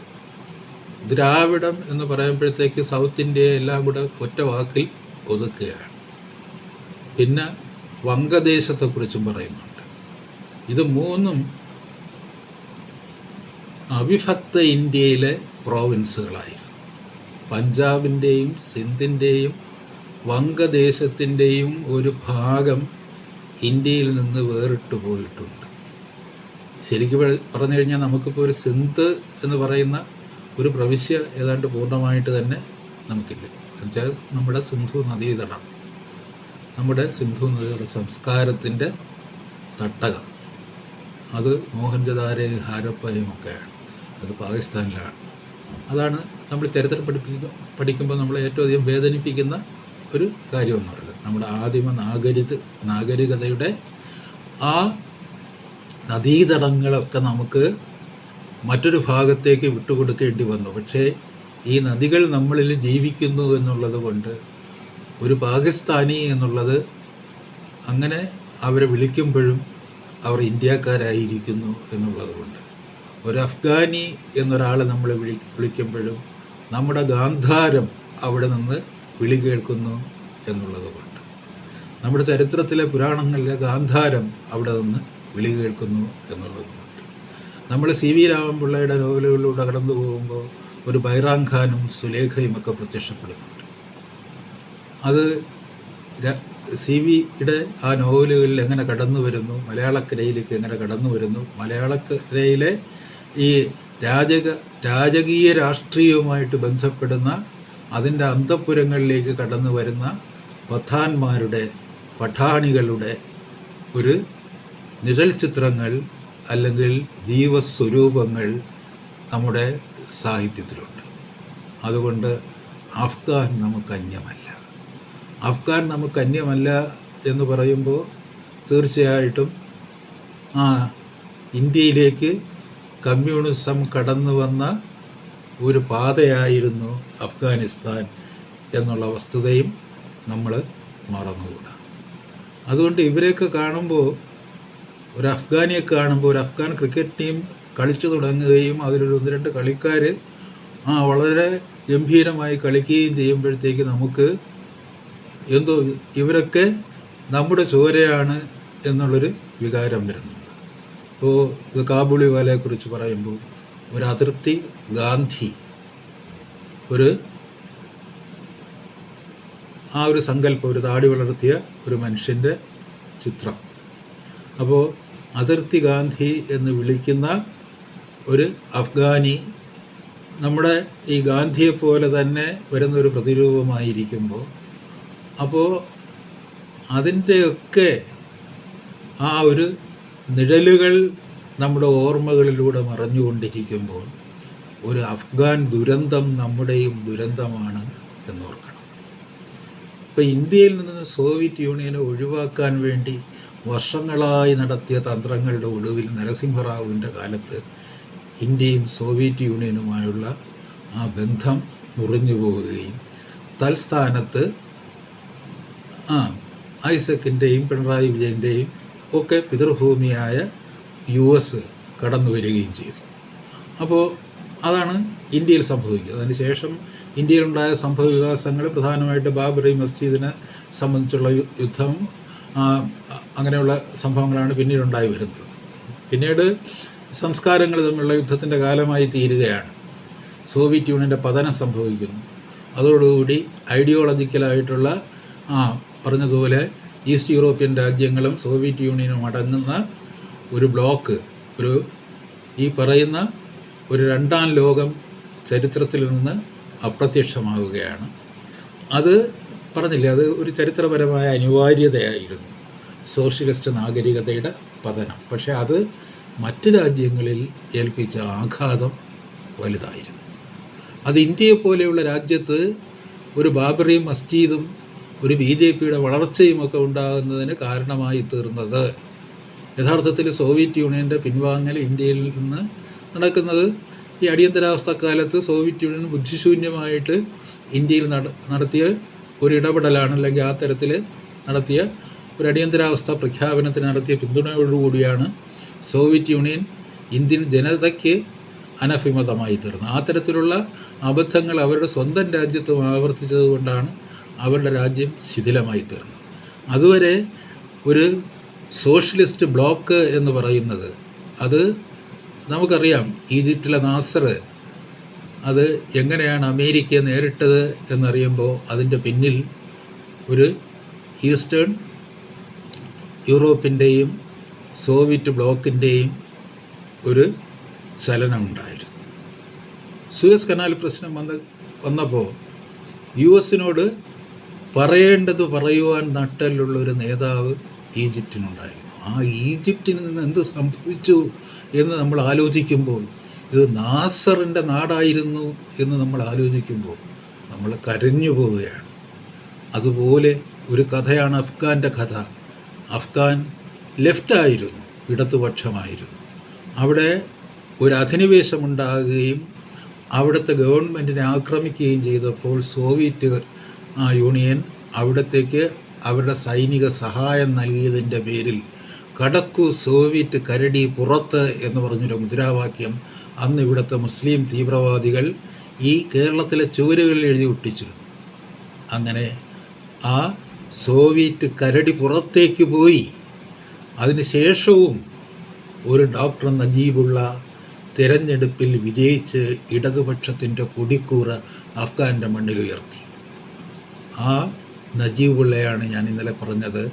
A: ദ്രാവിഡം എന്ന് പറയുമ്പോഴത്തേക്ക് സൗത്ത് ഇന്ത്യയെ എല്ലാം കൂടെ ഒറ്റ വാക്കിൽ ഒതുക്കുകയാണ്. പിന്നെ വംഗദേശത്തെക്കുറിച്ചും പറയുന്നുണ്ട്. ഇത് മൂന്നും അവിഭക്ത ഇന്ത്യയിലെ പ്രോവിൻസുകളായിരുന്നു. പഞ്ചാബിൻ്റെയും സിന്ധിൻ്റെയും വംഗദേശത്തിൻ്റെയും ഒരു ഭാഗം ഇന്ത്യയിൽ നിന്ന് വേറിട്ട് പോയിട്ടുണ്ട്. ശരിക്കും പറഞ്ഞു കഴിഞ്ഞാൽ നമുക്കിപ്പോൾ ഒരു സിന്ധ് എന്ന് പറയുന്ന ഒരു പ്രവിശ്യ ഏതാണ്ട് പൂർണ്ണമായിട്ട് തന്നെ നമുക്കില്ല. എന്നുവെച്ചാൽ നമ്മുടെ സിന്ധു നദീതടം, നമ്മുടെ സിന്ധു നദിയുടെ സംസ്കാരത്തിൻ്റെ തട്ടകം, അത് മോഹൻജദാരയും ഹാരപ്പയും ഒക്കെയാണ്. അത് പാകിസ്ഥാനിലാണ്. അതാണ് നമ്മൾ ചരിത്രം പഠിക്കുമ്പോൾ നമ്മളെ ഏറ്റവും അധികം വേദനിപ്പിക്കുന്ന ഒരു കാര്യമെന്ന് പറയുന്നത്. നമ്മുടെ ആദിമ നാഗരികതയുടെ ആ നദീതടങ്ങളൊക്കെ നമുക്ക് മറ്റൊരു ഭാഗത്തേക്ക് വിട്ടുകൊടുക്കേണ്ടി വന്നു. പക്ഷേ ഈ നദികൾ നമ്മളിൽ ജീവിക്കുന്നു എന്നുള്ളത് കൊണ്ട് ഒരു പാകിസ്ഥാനി എന്നുള്ളത് അങ്ങനെ അവരെ വിളിക്കുമ്പോഴും അവർ ഇന്ത്യക്കാരായിരിക്കുന്നു എന്നുള്ളത് കൊണ്ട്, ഒരു അഫ്ഗാനി എന്നൊരാളെ നമ്മൾ വിളിക്കുമ്പോഴും നമ്മുടെ ഗാന്ധാരം അവിടെ നിന്ന് വിളി കേൾക്കുന്നു എന്നുള്ളത് കൊണ്ട്, നമ്മുടെ ചരിത്രത്തിലെ പുരാണങ്ങളിലെ ഗാന്ധാരം അവിടെ നിന്ന് വിളി കേൾക്കുന്നു എന്നുള്ളത് കൊണ്ട്, നമ്മൾ CV രാമൻപിള്ളയുടെ നോവലുകളിലൂടെ കടന്നു പോകുമ്പോൾ ഒരു ബൈറാം ഖാനും സുലേഖയും ഒക്കെ പ്രത്യക്ഷപ്പെടുന്നുണ്ട്. അത് CV-യുടെ ആ നോവലുകളിൽ എങ്ങനെ കടന്നു വരുന്നു, മലയാളക്കരയിലേക്ക് എങ്ങനെ കടന്നു വരുന്നു, മലയാളക്കരയിലെ ഈ രാജകീയ രാഷ്ട്രീയവുമായിട്ട് ബന്ധപ്പെടുന്ന അതിൻ്റെ അന്തഃപുരങ്ങളിലേക്ക് കടന്നു വരുന്ന പഠാണികളുടെ ഒരു നിഴൽ ചിത്രങ്ങൾ അല്ലെങ്കിൽ ജീവസ്വരൂപങ്ങൾ നമ്മുടെ സാഹിത്യത്തിലുണ്ട്. അതുകൊണ്ട് അഫ്ഗാൻ നമുക്കന്യമല്ല എന്ന് പറയുമ്പോൾ തീർച്ചയായിട്ടും ഇന്ത്യയിലേക്ക് കമ്മ്യൂണിസം കടന്നു വന്ന ഒരു പാതയായിരുന്നു അഫ്ഗാനിസ്ഥാൻ എന്നുള്ള വസ്തുതയും നമ്മൾ മറന്നുകൂടാ. അതുകൊണ്ട് ഇവരെയൊക്കെ കാണുമ്പോൾ, ഒരു അഫ്ഗാൻ ക്രിക്കറ്റ് ടീം കളിച്ചു തുടങ്ങുകയും അതിലൊരു 1-2 കളിക്കാർ വളരെ ഗംഭീരമായി കളിക്കുകയും ചെയ്യുമ്പോഴത്തേക്ക് നമുക്ക് എന്തോ ഇവരൊക്കെ നമ്മുടെ ചോരയാണ് എന്നുള്ളൊരു വികാരം വരുന്നുണ്ട്. ഇപ്പോൾ ഇത് കാബൂളിവാലയെക്കുറിച്ച് പറയുമ്പോൾ ഒരു അതിർത്തി ഗാന്ധി, ഒരു സങ്കല്പം, ഒരു താടി വളർത്തിയ ഒരു മനുഷ്യൻ്റെ ചിത്രം. അപ്പോൾ അതിർത്തി ഗാന്ധി എന്ന് വിളിക്കുന്ന ഒരു അഫ്ഗാനി നമ്മുടെ ഈ ഗാന്ധിയെപ്പോലെ തന്നെ വരുന്നൊരു പ്രതിരൂപമായിരിക്കുമ്പോൾ, അപ്പോൾ അതിൻ്റെയൊക്കെ ആ ഒരു നിഴലുകൾ നമ്മുടെ ഓർമ്മകളിലൂടെ മറഞ്ഞുകൊണ്ടിരിക്കുമ്പോൾ ഒരു അഫ്ഗാൻ ദുരന്തം നമ്മുടെയും ദുരന്തമാണ് എന്നോർക്കണം. ഇപ്പോൾ ഇന്ത്യയിൽ നിന്ന് സോവിയറ്റ് യൂണിയനെ ഒഴിവാക്കാൻ വേണ്ടി വർഷങ്ങളായി നടത്തിയ തന്ത്രങ്ങളുടെ ഒടുവിൽ നരസിംഹറാവുവിൻ്റെ കാലത്ത് ഇന്ത്യയും സോവിയറ്റ് യൂണിയനുമായുള്ള ആ ബന്ധം മുറിഞ്ഞു പോവുകയും തൽസ്ഥാനത്ത് ഐസക്കിൻ്റെയും പിണറായി വിജയൻ്റെയും ഒക്കെ പിതൃഭൂമിയായ US കടന്നു വരികയും ചെയ്തു. അപ്പോൾ അതാണ് ഇന്ത്യയിൽ സംഭവിക്കുന്നത്. അതിനുശേഷം ഇന്ത്യയിലുണ്ടായ സംഭവ വികാസങ്ങൾ പ്രധാനമായിട്ട് ബാബറി മസ്ജിദിനെ സംബന്ധിച്ചുള്ള യുദ്ധം, അങ്ങനെയുള്ള സംഭവങ്ങളാണ് പിന്നീടുണ്ടായി വരുന്നത്. പിന്നീട് സംസ്കാരങ്ങൾ തമ്മിലുള്ള യുദ്ധത്തിൻ്റെ കാലമായി തീരുകയാണ്. സോവിയറ്റ് യൂണിയൻ്റെ പതനം സംഭവിക്കുന്നു. അതോടുകൂടി ഐഡിയോളജിക്കലായിട്ടുള്ള പറഞ്ഞതുപോലെ ഈസ്റ്റ് യൂറോപ്യൻ രാജ്യങ്ങളും സോവിയറ്റ് യൂണിയനും അടങ്ങുന്ന ഒരു ബ്ലോക്ക്, ഈ പറയുന്ന ഒരു രണ്ടാം ലോകം ചരിത്രത്തിൽ നിന്ന് അപ്രത്യക്ഷമാവുകയാണ്. അത് പറഞ്ഞില്ലേ, അത് ഒരു ചരിത്രപരമായ അനിവാര്യതയായിരുന്നു, സോഷ്യലിസ്റ്റ് നാഗരികതയുടെ പതനം. പക്ഷേ അത് മറ്റ് രാജ്യങ്ങളിൽ ഏൽപ്പിച്ച ആഘാതം വലുതായിരുന്നു. അത് ഇന്ത്യയെപ്പോലെയുള്ള രാജ്യത്ത് ഒരു ബാബറി മസ്ജിദും ഒരു BJPയുടെ വളർച്ചയുമൊക്കെ ഉണ്ടാകുന്നതിന് കാരണമായി തീർന്നത് യഥാർത്ഥത്തിൽ സോവിയറ്റ് യൂണിയൻ്റെ പിൻവാങ്ങൽ ഇന്ത്യയിൽ നിന്ന് നടക്കുന്നത് ഈ അടിയന്തരാവസ്ഥക്കാലത്ത് സോവിയറ്റ് യൂണിയൻ ബുദ്ധിശൂന്യമായിട്ട് ഇന്ത്യയിൽ നടത്തിയ ഒരു ഇടപെടലാണ്, അല്ലെങ്കിൽ ആ തരത്തിൽ നടത്തിയ ഒരു അടിയന്തരാവസ്ഥ പ്രഖ്യാപനത്തിന് നടത്തിയ പിന്തുണയോടുകൂടിയാണ് സോവിയറ്റ് യൂണിയൻ ഇന്ത്യൻ ജനതയ്ക്ക് അനഭിമതമായി തീർന്നത്. ആ തരത്തിലുള്ള അബദ്ധങ്ങൾ അവരുടെ സ്വന്തം രാജ്യത്തും ആവർത്തിച്ചത് കൊണ്ടാണ് അവരുടെ രാജ്യം ശിഥിലമായി തീർന്നത്. അതുവരെ ഒരു സോഷ്യലിസ്റ്റ് ബ്ലോക്ക് എന്ന് പറയുന്നത്, അത് നമുക്കറിയാം. ഈജിപ്തിലെ നാസർ അത് എങ്ങനെയാണ് അമേരിക്കയെ നേരിട്ടത് എന്നറിയുമ്പോൾ അതിൻ്റെ പിന്നിൽ ഒരു ഈസ്റ്റേൺ യൂറോപ്പിൻ്റെയും സോവിയറ്റ് ബ്ലോക്കിൻ്റെയും ഒരു ചലനമുണ്ടായിരുന്നു. സൂയസ് കനാൽ പ്രശ്നം വന്നപ്പോൾ US-നോട് പറയേണ്ടത് പറയുവാൻ നട്ടലുള്ളൊരു നേതാവ് ഈജിപ്തിനുണ്ടായിരുന്നു. ആ ഈജിപ്തിൽ നിന്ന് എന്ത് സംഭവിച്ചു എന്ന് നമ്മൾ ആലോചിക്കുമ്പോൾ ഇത് നാസറിൻ്റെ നാടായിരുന്നു എന്ന് നമ്മൾ ആലോചിക്കുമ്പോൾ നമ്മൾ കരഞ്ഞു പോവുകയാണ്. അതുപോലെ ഒരു കഥയാണ് അഫ്ഗാൻ്റെ കഥ. അഫ്ഗാൻ ലെഫ്റ്റായിരുന്നു, ഇടതുപക്ഷമായിരുന്നു. അവിടെ ഒരു അധിനിവേശമുണ്ടാകുകയും അവിടുത്തെ ഗവൺമെൻറ്റിനെ ആക്രമിക്കുകയും ചെയ്തപ്പോൾ സോവിയറ്റ് യൂണിയൻ അവിടത്തേക്ക് അവരുടെ സൈനിക സഹായം നൽകിയതിൻ്റെ പേരിൽ കടക്കു സോവിയറ്റ് കരടി പുറത്ത് എന്ന് പറഞ്ഞൊരു മുദ്രാവാക്യം അന്ന് ഇവിടുത്തെ മുസ്ലിം തീവ്രവാദികൾ ഈ കേരളത്തിലെ ചുവരുകളിൽ എഴുതി ഒട്ടിച്ചിരുന്നു. അങ്ങനെ ആ സോവിയറ്റ് കരടി പുറത്തേക്ക് പോയി. അതിനുശേഷവും ഒരു ഡോക്ടർ നജീബുള്ള തിരഞ്ഞെടുപ്പിൽ വിജയിച്ച് ഇടതുപക്ഷത്തിൻ്റെ കൊടിക്കൂറ അഫ്ഗാൻ്റെ മണ്ണിൽ ഉയർത്തി. ആ നജീബുള്ളയാണ് ഞാൻ ഇന്നലെ പറഞ്ഞത്.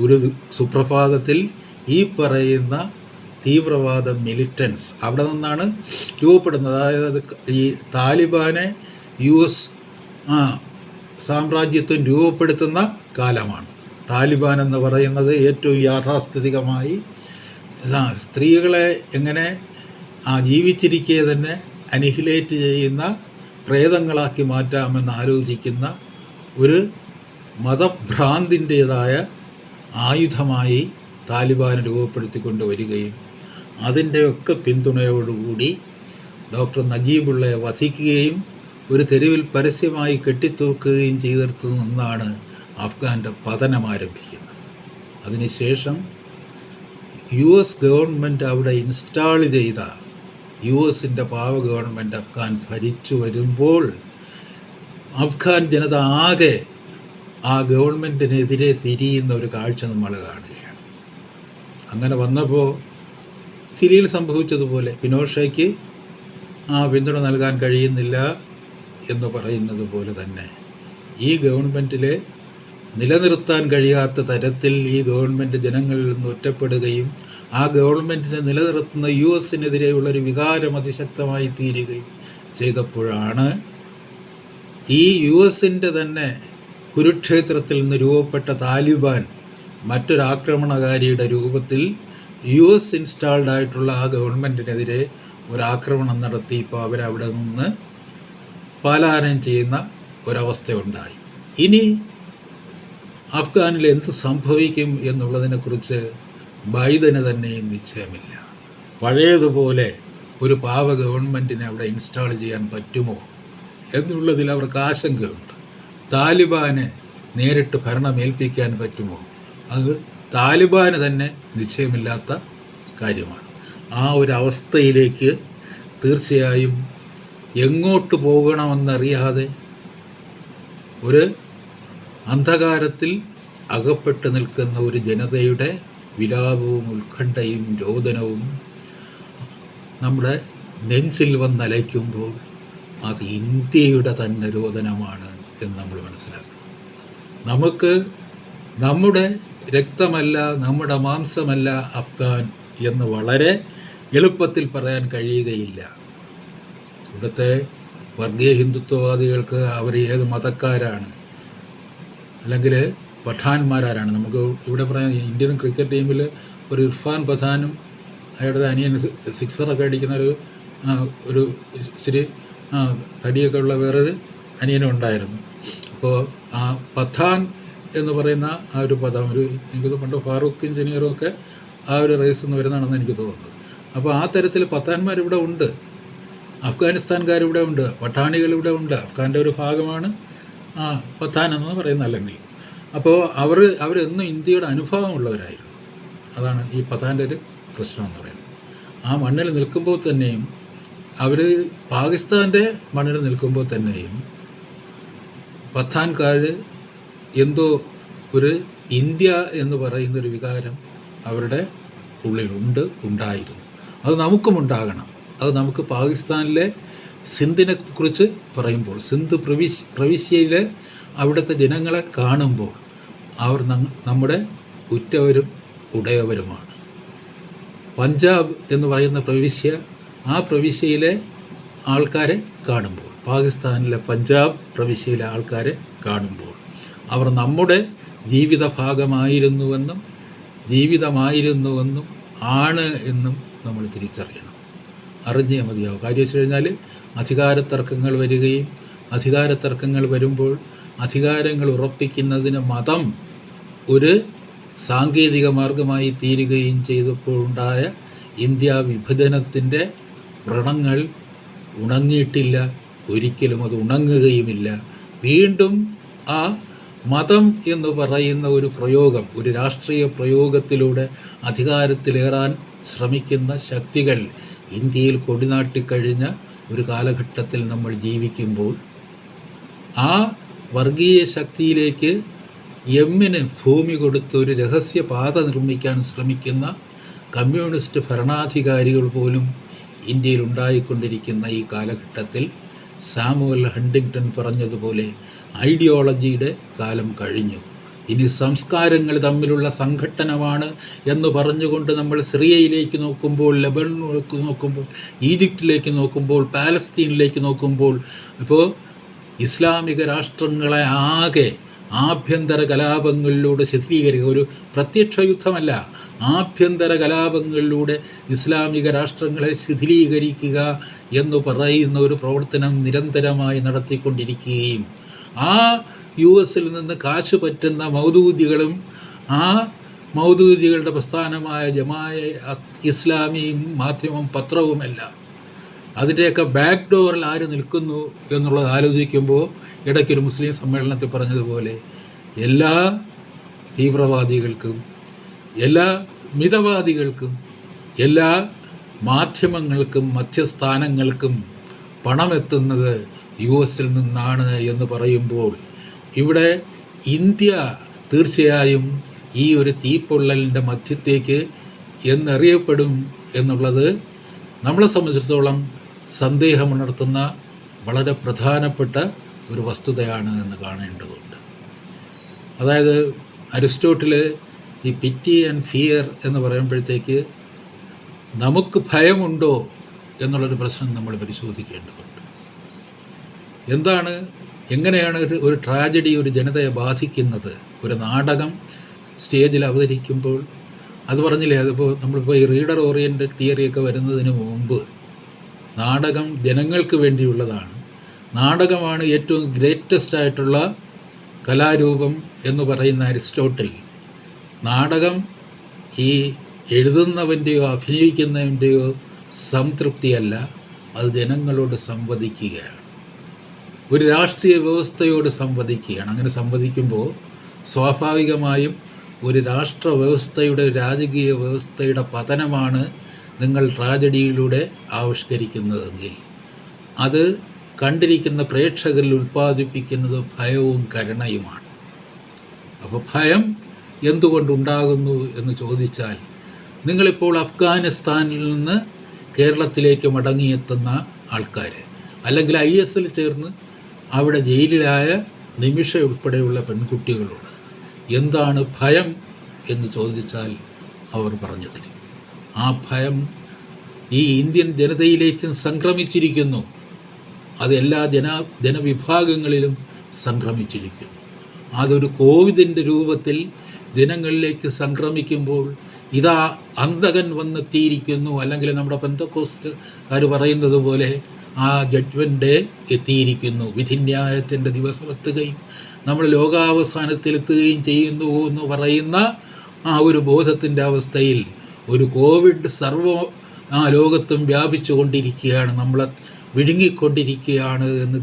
A: ഒരു സുപ്രഭാതത്തിൽ ഈ പറയുന്ന തീവ്രവാദ മിലിറ്റൻസ് അവിടെ നിന്നാണ് രൂപപ്പെടുന്നത്. അതായത് ഈ താലിബാനെ US സാമ്രാജ്യത്വം രൂപപ്പെടുത്തുന്ന കാലമാണ്. താലിബാൻ എന്ന് പറയുന്നത് ഏറ്റവും യാഥാസ്ഥിതികമായി സ്ത്രീകളെ എങ്ങനെ ജീവിച്ചിരിക്കെ തന്നെ അനിഹിലേറ്റ് ചെയ്യുന്ന പ്രേതങ്ങളാക്കി മാറ്റാമെന്ന് ആലോചിക്കുന്ന ഒരു മതഭ്രാന്തിൻ്റേതായ ആയുധമായി താലിബാൻ രൂപപ്പെടുത്തിക്കൊണ്ട് വരികയും അതിൻ്റെയൊക്കെ പിന്തുണയോടുകൂടി ഡോക്ടർ നജീബുള്ളയെ വധിക്കുകയും ഒരു തെരുവിൽ പരസ്യമായി കെട്ടിത്തൂർക്കുകയും ചെയ്തിടത്തു നിന്നാണ് അഫ്ഗാൻ്റെ പതനം ആരംഭിക്കുന്നത്. അതിനുശേഷം US ഗവൺമെൻറ് അവിടെ ഇൻസ്റ്റാൾ ചെയ്ത USൻ്റെ പാവ ഗവൺമെൻറ് അഫ്ഗാൻ ഭരിച്ചു വരുമ്പോൾ അഫ്ഗാൻ ജനത ആകെ ആ ഗവൺമെൻറ്റിനെതിരെ തിരിയുന്ന ഒരു കാഴ്ച നമ്മൾ കാണുകയാണ്. അങ്ങനെ വന്നപ്പോൾ ചിലിയിൽ സംഭവിച്ചതുപോലെ പിനോഷയ്ക്ക് പിന്തുണ നൽകാൻ കഴിയുന്നില്ല എന്ന് പറയുന്നത് പോലെ തന്നെ ഈ ഗവൺമെൻറ്റിലെ നിലനിർത്താൻ കഴിയാത്ത തരത്തിൽ ഈ ഗവൺമെൻറ് ജനങ്ങളിൽ നിന്ന് ഒറ്റപ്പെടുകയും ആ ഗവൺമെൻറ്റിനെ നിലനിർത്തുന്ന USനെതിരെയുള്ളൊരു വികാരം അതിശക്തമായി തീരുകയും ചെയ്തപ്പോഴാണ് ഈ USൻ്റെ തന്നെ കുരുക്ഷേത്രത്തിൽ നിന്ന് രൂപപ്പെട്ട താലിബാൻ മറ്റൊരാക്രമണകാരിയുടെ രൂപത്തിൽ US ഇൻസ്റ്റാൾഡ് ആയിട്ടുള്ള ആ ഗവൺമെൻറ്റിനെതിരെ ഒരാക്രമണം നടത്തി ഇപ്പോൾ അവരവിടെ നിന്ന് പലായനം ചെയ്യുന്ന ഒരവസ്ഥയുണ്ടായി. ഇനി അഫ്ഗാനിൽ എന്ത് സംഭവിക്കും എന്നുള്ളതിനെക്കുറിച്ച് ബൈഡന് തന്നെയും നിശ്ചയമില്ല. പഴയതുപോലെ ഒരു പാവ ഗവൺമെൻറ്റിനെ അവിടെ ഇൻസ്റ്റാൾ ചെയ്യാൻ പറ്റുമോ എന്നുള്ളതിൽ അവർക്ക് ആശങ്കയുണ്ട്. താലിബാന് നേരിട്ട് ഭരണമേൽപ്പിക്കാൻ പറ്റുമോ, അത് താലിബാന് തന്നെ നിശ്ചയമില്ലാത്ത കാര്യമാണ്. ആ ഒരു അവസ്ഥയിലേക്ക് തീർച്ചയായും എങ്ങോട്ട് പോകണമെന്നറിയാതെ ഒരു അന്ധകാരത്തിൽ അകപ്പെട്ട് നിൽക്കുന്ന ഒരു ജനതയുടെ വിലാപവും ഉത്കണ്ഠയും രോദനവും നമ്മുടെ നെഞ്ചിൽ വന്നലയ്ക്കുമ്പോൾ അത് ഇന്ത്യയുടെ തന്നെ രോദനമാണ് എന്ന് നമ്മൾ മനസ്സിലാക്കണം. നമുക്ക് നമ്മുടെ രക്തമല്ല, നമ്മുടെ മാംസമല്ല അഫ്ഗാൻ എന്ന് വളരെ എളുപ്പത്തിൽ പറയാൻ കഴിയുകയില്ല. ഇവിടുത്തെ വർഗീയ ഹിന്ദുത്വവാദികൾക്ക് അവർ ഏത് മതക്കാരാണ് അല്ലെങ്കിൽ പഠാന്മാരാണ്. നമുക്ക് ഇവിടെ പറയാം, ഇന്ത്യൻ ക്രിക്കറ്റ് ടീമിൽ ഒരു ഇർഫാൻ പഠാനും അയാളുടെ അനിയൻ സിക്സറൊക്കെ അടിക്കുന്ന ഒരു ഇച്ചിരി തടിയൊക്കെ ഉള്ള വേറൊരു അനിയനും ഉണ്ടായിരുന്നു. അപ്പോൾ ആ പഠാൻ എന്ന് പറയുന്ന ആ ഒരു പദം എനിക്ക് പണ്ട് ഫാറൂഖ് എഞ്ചിനീയറും ഒക്കെ ആ ഒരു റേസിൽ നിന്ന് വരുന്നതാണെന്ന് എനിക്ക് തോന്നുന്നത്. അപ്പോൾ ആ തരത്തിൽ പത്താന്മാരിവിടെ ഉണ്ട്, അഫ്ഗാനിസ്ഥാൻകാരിവിടെ ഉണ്ട്, പഠാണികളിവിടെ ഉണ്ട്. അഫ്ഗാൻ്റെ ഒരു ഭാഗമാണ് പത്താൻ എന്ന് പറയുന്നത്. അല്ലെങ്കിൽ അപ്പോൾ അവരെന്നും ഇന്ത്യയുടെ അനുഭവമുള്ളവരായിരുന്നു. അതാണ് ഈ പത്താൻ്റെ ഒരു പ്രശ്നം എന്ന് പറയുന്നത്. ആ മണ്ണിൽ നിൽക്കുമ്പോൾ തന്നെയും അവർ പാകിസ്ഥാൻ്റെ മണ്ണിൽ നിൽക്കുമ്പോൾ തന്നെയും പത്താൻകാർ എന്തോ ഒരു ഇന്ത്യ എന്ന് പറയുന്നൊരു വികാരം അവരുടെ ഉണ്ടായിരുന്നു. അത് നമുക്കും ഉണ്ടാകണം. അത് നമുക്ക് പാകിസ്ഥാനിലെ സിന്ധിനെ കുറിച്ച് പറയുമ്പോൾ, സിന്ധ് പ്രവിശ്യയിലെ അവിടുത്തെ ജനങ്ങളെ കാണുമ്പോൾ അവർ നമ്മുടെ ഉറ്റവരും ഉടയവരുമാണ്. പഞ്ചാബ് എന്ന് പറയുന്ന പ്രവിശ്യ, ആ പ്രവിശ്യയിലെ ആൾക്കാരെ കാണുമ്പോൾ, പാകിസ്ഥാനിലെ പഞ്ചാബ് പ്രവിശ്യയിലെ ആൾക്കാരെ കാണുമ്പോൾ അവർ നമ്മുടെ ജീവിത ഭാഗമായിരുന്നുവെന്നും ജീവിതമായിരുന്നുവെന്നും ആണ് എന്നും നമ്മൾ തിരിച്ചറിയണം. അറിഞ്ഞേ മതിയാവും. കാര്യം വെച്ച് കഴിഞ്ഞാൽ അധികാരത്തർക്കങ്ങൾ വരികയും അധികാരത്തർക്കങ്ങൾ വരുമ്പോൾ അധികാരങ്ങൾ ഉറപ്പിക്കുന്നതിന് മതം ഒരു സാങ്കേതിക മാർഗമായി തീരുകയും ചെയ്തപ്പോഴുണ്ടായ ഇന്ത്യ വിഭജനത്തിൻ്റെ വ്രണങ്ങൾ ഉണങ്ങിയിട്ടില്ല, ഒരിക്കലും അത് ഉണങ്ങുകയുമില്ല. വീണ്ടും ആ മതം എന്ന് പറയുന്ന ഒരു പ്രയോഗം, ഒരു രാഷ്ട്രീയ പ്രയോഗത്തിലൂടെ അധികാരത്തിലേറാൻ ശ്രമിക്കുന്ന ശക്തികൾ ഇന്ത്യയിൽ കൊടിനാട്ടിക്കഴിഞ്ഞ ഒരു കാലഘട്ടത്തിൽ നമ്മൾ ജീവിക്കുമ്പോൾ ആ വർഗീയ ശക്തിയിലേക്ക് എമ്മിന് ഭൂമി കൊടുത്ത് ഒരു രഹസ്യപാത നിർമ്മിക്കാൻ ശ്രമിക്കുന്ന കമ്മ്യൂണിസ്റ്റ് ഭരണാധികാരികൾ പോലും ഇന്ത്യയിൽ ഉണ്ടായിക്കൊണ്ടിരിക്കുന്ന ഈ കാലഘട്ടത്തിൽ സാമുവൽ ഹണ്ടിങ്ടൺ പറഞ്ഞതുപോലെ ഐഡിയോളജിയുടെ കാലം കഴിഞ്ഞു. ഇനി സംസ്കാരങ്ങൾ തമ്മിലുള്ള സംഘട്ടനമാണ് എന്ന് പറഞ്ഞുകൊണ്ട് നമ്മൾ സിറിയയിലേക്ക് നോക്കുമ്പോൾ, ലെബനനിലേക്ക് നോക്കുമ്പോൾ, ഈജിപ്തിലേക്ക് നോക്കുമ്പോൾ, പാലസ്തീനിലേക്ക് നോക്കുമ്പോൾ, ഇപ്പോൾ ഇസ്ലാമിക രാഷ്ട്രങ്ങളെ ആകെ ആഭ്യന്തര കലാപങ്ങളിലൂടെ ശിഥിലീകരിക്കുക, ഒരു പ്രത്യക്ഷ യുദ്ധമല്ല, ആഭ്യന്തര കലാപങ്ങളിലൂടെ ഇസ്ലാമിക രാഷ്ട്രങ്ങളെ ശിഥിലീകരിക്കുക എന്ന് പറയുന്ന ഒരു പ്രവർത്തനം നിരന്തരമായി നടത്തിക്കൊണ്ടിരിക്കുകയും ആ US-ൽ നിന്ന് കാശ് പറ്റുന്ന മൗദൂദികളും ആ മൗദൂദികളുടെ പ്രസ്ഥാനമായ ജമായ ഇസ്ലാമി മാധ്യമം പത്രവുമെല്ലാം അതിൻ്റെയൊക്കെ ബാക്ക് ഡോറിൽ ആര് നിൽക്കുന്നു എന്നുള്ളത് ആലോചിക്കുമ്പോൾ ഇടയ്ക്കൊരു മുസ്ലിം സമ്മേളനത്തിൽ പറഞ്ഞതുപോലെ എല്ലാ തീവ്രവാദികൾക്കും, എല്ലാ മിതവാദികൾക്കും, എല്ലാ മാധ്യമങ്ങൾക്കും, മധ്യസ്ഥാനങ്ങൾക്കും പണമെത്തുന്നത് US-ൽ നിന്നാണ് എന്ന് പറയുമ്പോൾ ഇവിടെ ഇന്ത്യ തീർച്ചയായും ഈ ഒരു തീപ്പൊള്ളലിൻ്റെ മധ്യത്തേക്ക് എന്നറിയപ്പെടും എന്നുള്ളത് നമ്മളെ സംബന്ധിച്ചിടത്തോളം സന്ദേഹമുണർത്തുന്ന വളരെ പ്രധാനപ്പെട്ട ഒരു വസ്തുതയാണ് എന്ന് കാണേണ്ടതുണ്ട്. അതായത് അരിസ്റ്റോട്ടിൽ ഈ പിറ്റി ആൻഡ് ഫിയർ എന്ന് പറയുമ്പോഴത്തേക്ക് നമുക്ക് ഭയമുണ്ടോ എന്നുള്ളൊരു പ്രശ്നം നമ്മൾ പരിശോധിക്കേണ്ടതുണ്ട്. എങ്ങനെയാണ് ഒരു ട്രാജഡി ഒരു ജനതയെ ബാധിക്കുന്നത്? ഒരു നാടകം സ്റ്റേജിൽ അവതരിക്കുമ്പോൾ അത് പറഞ്ഞില്ലേ, അതിപ്പോൾ നമ്മളിപ്പോൾ ഈ റീഡർ ഓറിയൻറ്റഡ് തിയറിയൊക്കെ വരുന്നതിന് മുമ്പ് നാടകം ജനങ്ങൾക്ക് വേണ്ടിയുള്ളതാണ്. നാടകമാണ് ഏറ്റവും ഗ്രേറ്റസ്റ്റ് ആയിട്ടുള്ള കലാരൂപം എന്ന് പറയുന്ന അരിസ്റ്റോട്ടിൽ നാടകം ഈ എഴുതുന്നവൻ്റെയോ അഭിനയിക്കുന്നവൻ്റെയോ സംതൃപ്തിയല്ല, അത് ജനങ്ങളോട് സംവദിക്കുകയാണ്, ഒരു രാഷ്ട്രീയ വ്യവസ്ഥയോട് സംവദിക്കുകയാണ്. അങ്ങനെ സംവദിക്കുമ്പോൾ സ്വാഭാവികമായും ഒരു രാഷ്ട്ര വ്യവസ്ഥയുടെ, രാജകീയ വ്യവസ്ഥയുടെ പതനമാണ് നിങ്ങൾ ട്രാജഡിയിലൂടെ ആവിഷ്കരിക്കുന്നതെങ്കിൽ അത് കണ്ടിരിക്കുന്ന പ്രേക്ഷകരിൽ ഉൽപ്പാദിപ്പിക്കുന്നത് ഭയവും കരുണയുമാണ്. അപ്പോൾ ഭയം എന്തുകൊണ്ടുണ്ടാകുന്നു എന്ന് ചോദിച്ചാൽ, നിങ്ങളിപ്പോൾ അഫ്ഗാനിസ്ഥാനിൽ നിന്ന് കേരളത്തിലേക്ക് മടങ്ങിയെത്തുന്ന ആൾക്കാർ, അല്ലെങ്കിൽ IS-ൽ ചേർന്ന് അവിടെ ജയിലിലായ നിമിഷ ഉൾപ്പെടെയുള്ള പെൺകുട്ടികളോട് എന്താണ് ഭയം എന്ന് ചോദിച്ചാൽ അവർ പറഞ്ഞു തരും. ആ ഭയം ഈ ഇന്ത്യൻ ജനതയിലേക്കും സംക്രമിച്ചിരിക്കുന്നു, അത് എല്ലാ ജനവിഭാഗങ്ങളിലും സംക്രമിച്ചിരിക്കുന്നു. അതൊരു കോവിഡിൻ്റെ രൂപത്തിൽ ജനങ്ങളിലേക്ക് സംക്രമിക്കുമ്പോൾ ഇതാ അന്തകൻ വന്നെത്തിയിരിക്കുന്നു, അല്ലെങ്കിൽ നമ്മുടെ പെന്തക്കോസ്റ്റുകാർ പറയുന്നത് പോലെ ആ ജഡ്ജ്മെൻ്റ് എത്തിയിരിക്കുന്നു, വിധിന്യായത്തിൻ്റെ ദിവസം എത്തുകയും നമ്മൾ ലോകാവസാനത്തിലെത്തുകയും ചെയ്യുന്നു എന്ന് പറയുന്ന ആ ഒരു ബോധത്തിൻ്റെ അവസ്ഥയിൽ ഒരു കോവിഡ് ലോകത്തും വ്യാപിച്ചു കൊണ്ടിരിക്കുകയാണ്, നമ്മളെ വിഴുങ്ങിക്കൊണ്ടിരിക്കുകയാണ് എന്ന്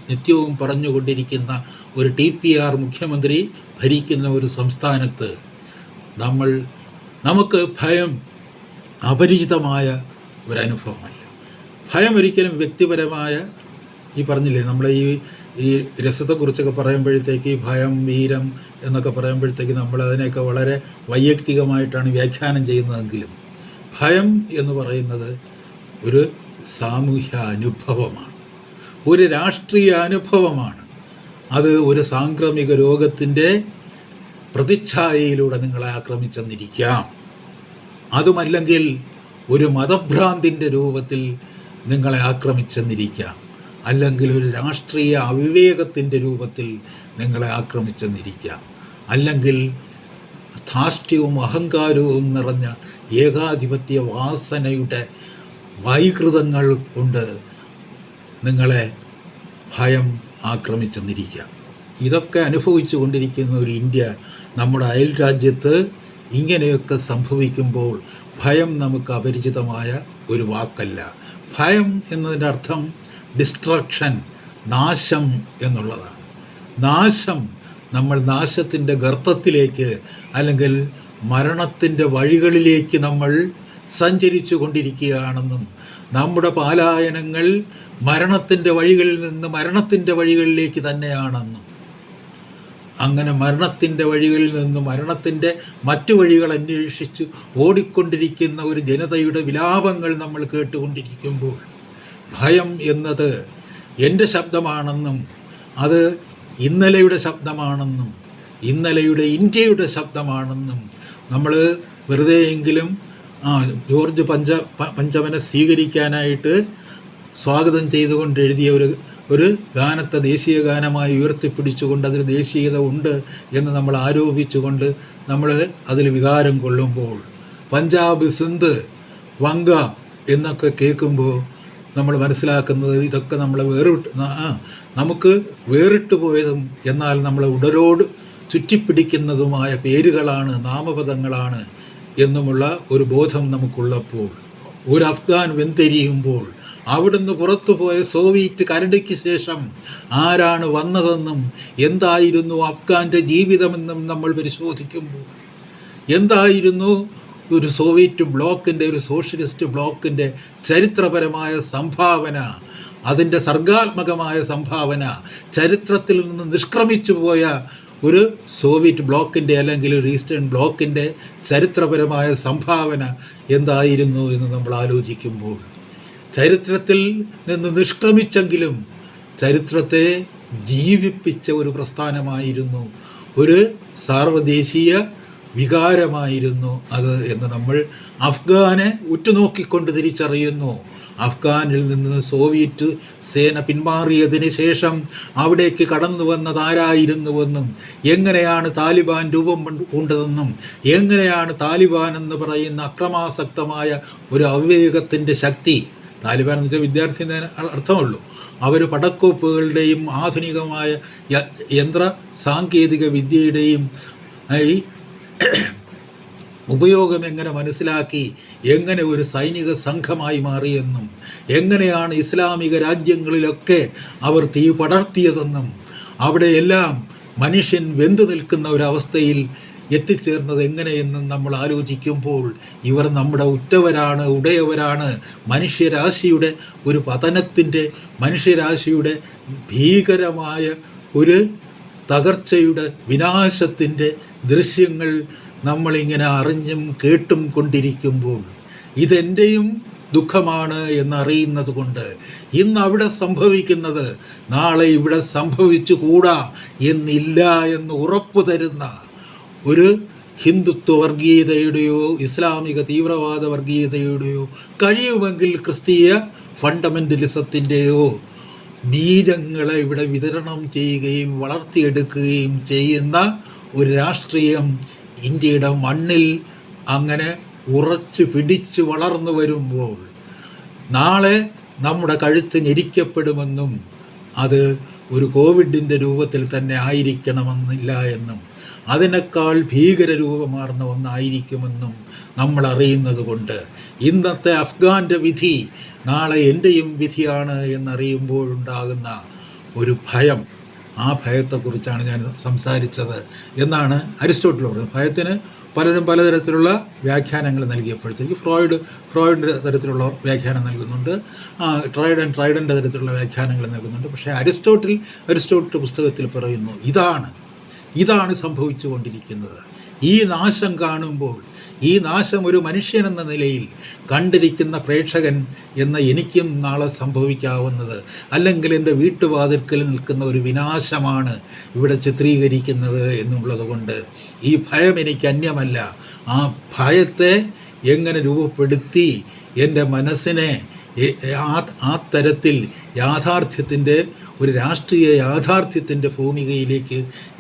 A: നിത്യവും പറഞ്ഞുകൊണ്ടിരിക്കുന്ന ഒരു TPR മുഖ്യമന്ത്രി ഭരിക്കുന്ന ഒരു സംസ്ഥാനത്ത് നമുക്ക് ഭയം അപരിചിതമായ ഒരനുഭവമല്ല. ഭയം ഒരിക്കലും വ്യക്തിപരമായ, ഈ പറഞ്ഞില്ലേ നമ്മൾ ഈ രസത്തെക്കുറിച്ചൊക്കെ പറയുമ്പോഴത്തേക്ക് ഈ ഭയം, വീരം എന്നൊക്കെ പറയുമ്പോഴത്തേക്ക് നമ്മൾ അതിനെയൊക്കെ വളരെ വൈയക്തികമായിട്ടാണ് വ്യാഖ്യാനം ചെയ്യുന്നതെങ്കിലും ഭയം എന്ന് പറയുന്നത് ഒരു സാമൂഹ്യ അനുഭവമാണ്, ഒരു രാഷ്ട്രീയ അനുഭവമാണ്. അത് ഒരു സാംക്രമിക രോഗത്തിൻ്റെ പ്രതിച്ഛായയിലൂടെ നിങ്ങളെ ആക്രമിച്ചെന്നിരിക്കാം, അതുമല്ലെങ്കിൽ ഒരു മതഭ്രാന്തിൻ്റെ രൂപത്തിൽ നിങ്ങളെ ആക്രമിച്ചെന്നിരിക്കാം, അല്ലെങ്കിൽ ഒരു രാഷ്ട്രീയ അവിവേകത്തിൻ്റെ രൂപത്തിൽ നിങ്ങളെ ആക്രമിച്ചെന്നിരിക്കാം, അല്ലെങ്കിൽ ധാർഷ്ട്യവും അഹങ്കാരവും നിറഞ്ഞ ഏകാധിപത്യ വാസനയുടെ വൈകൃതങ്ങൾ കൊണ്ട് നിങ്ങളെ ഭയം ആക്രമിച്ചെന്നിരിക്കാം. ഇതൊക്കെ അനുഭവിച്ചു കൊണ്ടിരിക്കുന്ന ഒരു ഇന്ത്യ, നമ്മുടെ അയൽ രാജ്യത്ത് ഇങ്ങനെയൊക്കെ സംഭവിക്കുമ്പോൾ ഭയം നമുക്ക് അപരിചിതമായ ഒരു വാക്കല്ല. ഭയം എന്നതിൻ്റെ അർത്ഥം ഡിസ്ട്രക്ഷൻ, നാശം എന്നുള്ളതാണ്. നാശം, നമ്മൾ നാശത്തിൻ്റെ ഗർത്തത്തിലേക്ക് അല്ലെങ്കിൽ മരണത്തിൻ്റെ വഴികളിലേക്ക് നമ്മൾ സഞ്ചരിച്ചു കൊണ്ടിരിക്കുകയാണെന്നും നമ്മുടെ പലായനങ്ങൾ മരണത്തിൻ്റെ വഴികളിൽ നിന്ന് മരണത്തിൻ്റെ വഴികളിലേക്ക് തന്നെയാണെന്നും, അങ്ങനെ മരണത്തിൻ്റെ വഴികളിൽ നിന്ന് മരണത്തിൻ്റെ മറ്റു വഴികൾ അന്വേഷിച്ച് ഓടിക്കൊണ്ടിരിക്കുന്ന ഒരു ജനതയുടെ വിലാപങ്ങൾ നമ്മൾ കേട്ടുകൊണ്ടിരിക്കുമ്പോൾ ഭയം എന്നത് എൻ്റെ ശബ്ദമാണെന്നും അത് ഇന്നലെയുടെ ശബ്ദമാണെന്നും ഇന്നലെയുടെ ഇന്ത്യയുടെ ശബ്ദമാണെന്നും നമ്മൾ വെറുതെയെങ്കിലും ജോർജ് പഞ്ചമനെ സ്വീകരിക്കാനായിട്ട് സ്വാഗതം ചെയ്തുകൊണ്ട് എഴുതിയ ഒരു ഗാനത്തെ ദേശീയ ഗാനമായി ഉയർത്തിപ്പിടിച്ചുകൊണ്ട് അതിൽ ദേശീയത ഉണ്ട് എന്ന് നമ്മൾ ആരോപിച്ചുകൊണ്ട് നമ്മൾ അതിൽ വികാരം കൊള്ളുമ്പോൾ, പഞ്ചാബ്, സിന്ധ്, വങ്ക എന്നൊക്കെ കേൾക്കുമ്പോൾ നമ്മൾ മനസ്സിലാക്കുന്നത് ഇതൊക്കെ നമ്മളെ നമുക്ക് വേറിട്ട് പോയതും എന്നാൽ നമ്മളെ ഉടലോട് ചുറ്റിപ്പിടിക്കുന്നതുമായ പേരുകളാണ്, നാമപദങ്ങളാണ് എന്നുമുള്ള ഒരു ബോധം നമുക്കുള്ളപ്പോൾ, ഒരു അഫ്ഗാൻ വെന്തെരിയുമ്പോൾ അവിടുന്ന് പുറത്തുപോയ സോവിയറ്റ് കരടിക്ക് ശേഷം ആരാണ് വന്നതെന്നും എന്തായിരുന്നു അഫ്ഗാൻ്റെ ജീവിതമെന്നും നമ്മൾ പരിശോധിക്കുമ്പോൾ, എന്തായിരുന്നു ഒരു സോവിയറ്റ് ബ്ലോക്കിൻ്റെ, ഒരു സോഷ്യലിസ്റ്റ് ബ്ലോക്കിൻ്റെ ചരിത്രപരമായ സംഭാവന, അതിൻ്റെ സർഗാത്മകമായ സംഭാവന, ചരിത്രത്തിൽ നിന്ന് നിഷ്ക്രമിച്ചു പോയ ഒരു സോവിയറ്റ് ബ്ലോക്കിൻ്റെ അല്ലെങ്കിൽ ഒരു ഈസ്റ്റേൺ ബ്ലോക്കിൻ്റെ ചരിത്രപരമായ സംഭാവന എന്തായിരുന്നു എന്ന് നമ്മൾ ആലോചിക്കുമ്പോൾ, ചരിത്രത്തിൽ നിന്ന് നിഷ്ക്രമിച്ചെങ്കിലും ചരിത്രത്തെ ജീവിപ്പിച്ച ഒരു പ്രസ്ഥാനമായിരുന്നു, ഒരു സാർവദേശീയ വികാരമായിരുന്നു അത് എന്ന് നമ്മൾ അഫ്ഗാനെ ഉറ്റുനോക്കിക്കൊണ്ട് തിരിച്ചറിയുന്നു. അഫ്ഗാനിൽ നിന്ന് സോവിയറ്റ് സേന പിന്മാറിയതിന് ശേഷം അവിടേക്ക് കടന്നു വന്നതാരായിരുന്നുവെന്നും എങ്ങനെയാണ് താലിബാൻ രൂപം കൊണ്ടതെന്നും എങ്ങനെയാണ് താലിബാൻ എന്ന് പറയുന്ന അക്രമാസക്തമായ ഒരു അവിവേകത്തിൻ്റെ ശക്തി, താലിബാൻ എന്ന് വെച്ചാൽ വിദ്യാർത്ഥി എന്നതിന് അർത്ഥമുള്ളൂ, അവർ പടക്കോപ്പുകളുടെയും ആധുനികമായ യന്ത്ര സാങ്കേതിക വിദ്യയുടെയും ഈ ഉപയോഗം എങ്ങനെ മനസ്സിലാക്കി എങ്ങനെ ഒരു സൈനിക സംഘമായി മാറിയെന്നും എങ്ങനെയാണ് ഇസ്ലാമിക രാജ്യങ്ങളിലൊക്കെ അവർ തീ പടർത്തിയതെന്നും അവിടെയെല്ലാം മനുഷ്യൻ വെന്തു നിൽക്കുന്ന ഒരവസ്ഥയിൽ എത്തിച്ചേർന്നത് എങ്ങനെയെന്നും നമ്മൾ ആലോചിക്കുമ്പോൾ ഇവർ നമ്മുടെ ഉറ്റവരാണ്, ഉടയവരാണ്. മനുഷ്യരാശിയുടെ ഒരു പതനത്തിൻ്റെ, മനുഷ്യരാശിയുടെ ഭീകരമായ ഒരു തകർച്ചയുടെ, വിനാശത്തിൻ്റെ ദൃശ്യങ്ങൾ നമ്മളിങ്ങനെ അറിഞ്ഞും കേട്ടും കൊണ്ടിരിക്കുമ്പോൾ ഇതെൻ്റെയും ദുഃഖമാണ് എന്നറിയുന്നത് കൊണ്ട് ഇന്ന് അവിടെ സംഭവിക്കുന്നത് നാളെ ഇവിടെ സംഭവിച്ചു കൂടാ എന്നില്ല എന്ന് ഉറപ്പു തരുന്ന ഒരു ഹിന്ദുത്വ വർഗീയതയുടെയോ ഇസ്ലാമിക തീവ്രവാദ വർഗീയതയുടെയോ കഴിയുമെങ്കിൽ ക്രിസ്തീയ ഫണ്ടമെൻ്റലിസത്തിൻ്റെയോ ബീജങ്ങളെ ഇവിടെ വിതരണം ചെയ്യുകയും വളർത്തിയെടുക്കുകയും ചെയ്യുന്ന ഒരു രാഷ്ട്രീയം ഇന്ത്യയുടെ മണ്ണിൽ അങ്ങനെ ഉറച്ചു പിടിച്ച് വളർന്നു വരുമ്പോൾ നാളെ നമ്മുടെ കഴുത്ത് ഞെരിക്കപ്പെടുമെന്നും അത് ഒരു കോവിഡിൻ്റെ രൂപത്തിൽ തന്നെ ആയിരിക്കണമെന്നില്ല എന്നും അതിനേക്കാൾ ഭീകരരൂപമാർന്ന ഒന്നായിരിക്കുമെന്നും നമ്മൾ അറിയുന്നത് കൊണ്ട് ഇന്നത്തെ അഫ്ഗാൻ്റെ വിധി നാളെ എൻ്റെയും വിധിയാണ് എന്നറിയുമ്പോഴുണ്ടാകുന്ന ഒരു ഭയം, ആ ഭയത്തെക്കുറിച്ചാണ് ഞാൻ സംസാരിച്ചത് എന്നാണ് അരിസ്റ്റോട്ടിൽ പറയുന്നത്. ഭയത്തിന് പലരും പലതരത്തിലുള്ള വ്യാഖ്യാനങ്ങൾ നൽകിയപ്പോഴത്തേക്ക് ഫ്രോയിഡിൻ്റെ തരത്തിലുള്ള വ്യാഖ്യാനം നൽകുന്നുണ്ട്, ട്രൈഡൻ്റെ തരത്തിലുള്ള വ്യാഖ്യാനങ്ങൾ നൽകുന്നുണ്ട്. പക്ഷേ അരിസ്റ്റോട്ടിൽ പുസ്തകത്തിൽ പറയുന്നു ഇതാണ് സംഭവിച്ചു കൊണ്ടിരിക്കുന്നത്. ഈ നാശം കാണുമ്പോൾ, ഈ നാശം ഒരു മനുഷ്യനെന്ന നിലയിൽ കണ്ടിരിക്കുന്ന പ്രേക്ഷകൻ എന്ന എനിക്കും നാളെ സംഭവിക്കാവുന്നത്, അല്ലെങ്കിൽ എൻ്റെ വീട്ടുവാതിൽക്കൽ നിൽക്കുന്ന ഒരു വിനാശമാണ് ഇവിടെ ചിത്രീകരിക്കുന്നത് എന്നുള്ളത് കൊണ്ട് ഈ ഭയം എനിക്ക് അന്യമല്ല. ആ ഭയത്തെ എങ്ങനെ രൂപപ്പെടുത്തി എൻ്റെ മനസ്സിനെ ആ തരത്തിൽ യാഥാർത്ഥ്യത്തിൻ്റെ, ഒരു രാഷ്ട്രീയ യാഥാർത്ഥ്യത്തിൻ്റെ ഭൂമികയിലേക്ക്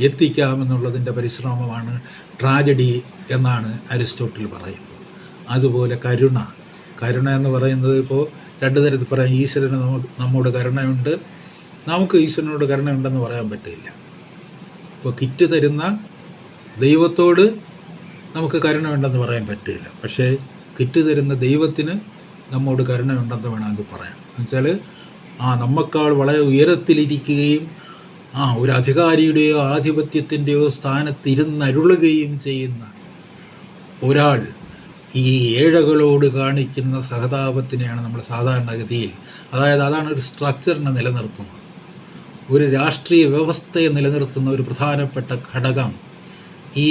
A: എത്തിക്കാമെന്നുള്ളതിൻ്റെ പരിശ്രമമാണ് ട്രാജഡി എന്നാണ് അരിസ്റ്റോട്ടിൽ പറയുന്നത്. അതുപോലെ കരുണ എന്ന് പറയുന്നത് ഇപ്പോൾ രണ്ട് തരത്തിൽ പറയാം. ഈശ്വരന് നമ്മോട് കരുണയുണ്ട്, നമുക്ക് ഈശ്വരനോട് കരുണയുണ്ടെന്ന് പറയാൻ പറ്റില്ല. ഇപ്പോൾ കിറ്റ് തരുന്ന ദൈവത്തോട് നമുക്ക് കരുണയുണ്ടെന്ന് പറയാൻ പറ്റില്ല. പക്ഷേ കിറ്റ് തരുന്ന ദൈവത്തിന് നമ്മോട് കരുണയുണ്ടെന്ന് വേണമെങ്കിൽ പറയാം. എന്നുവെച്ചാൽ നമ്മക്കാൾ വളരെ ഉയരത്തിലിരിക്കുകയും ഒരു അധികാരിയുടെയോ ആധിപത്യത്തിൻ്റെയോ സ്ഥാനത്തിരുന്നരുളുകയും ചെയ്യുന്ന ഒരാൾ ഈ ഏഴകളോട് കാണിക്കുന്ന സഹതാപത്തിനെയാണ് നമ്മൾ സാധാരണഗതിയിൽ, അതായത് അതാണ് ഒരു സ്ട്രക്ചറിനെ നിലനിർത്തുന്നത്, ഒരു രാഷ്ട്രീയ വ്യവസ്ഥയെ നിലനിർത്തുന്ന ഒരു പ്രധാനപ്പെട്ട ഘടകം ഈ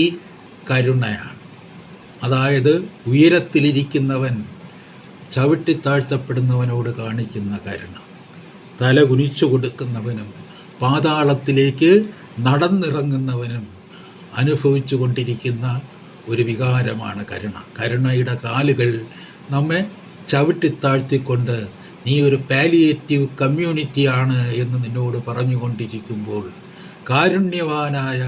A: കരുണയാണ്. അതായത് ഉയരത്തിലിരിക്കുന്നവൻ ചവിട്ടിത്താഴ്ത്തപ്പെടുന്നവനോട് കാണിക്കുന്ന കരുണ, തല കുനിച്ചു കൊടുക്കുന്നവനും പാതാളത്തിലേക്ക് നടന്നിറങ്ങുന്നവനും അനുഭവിച്ചു കൊണ്ടിരിക്കുന്ന ഒരു വികാരമാണ് കരുണ. കരുണയുടെ കാലുകൾ നമ്മെ ചവിട്ടിത്താഴ്ത്തിക്കൊണ്ട് നീ ഒരു പാലിയേറ്റീവ് കമ്മ്യൂണിറ്റിയാണ് എന്ന് നിന്നോട് പറഞ്ഞുകൊണ്ടിരിക്കുമ്പോൾ കാരുണ്യവാനായ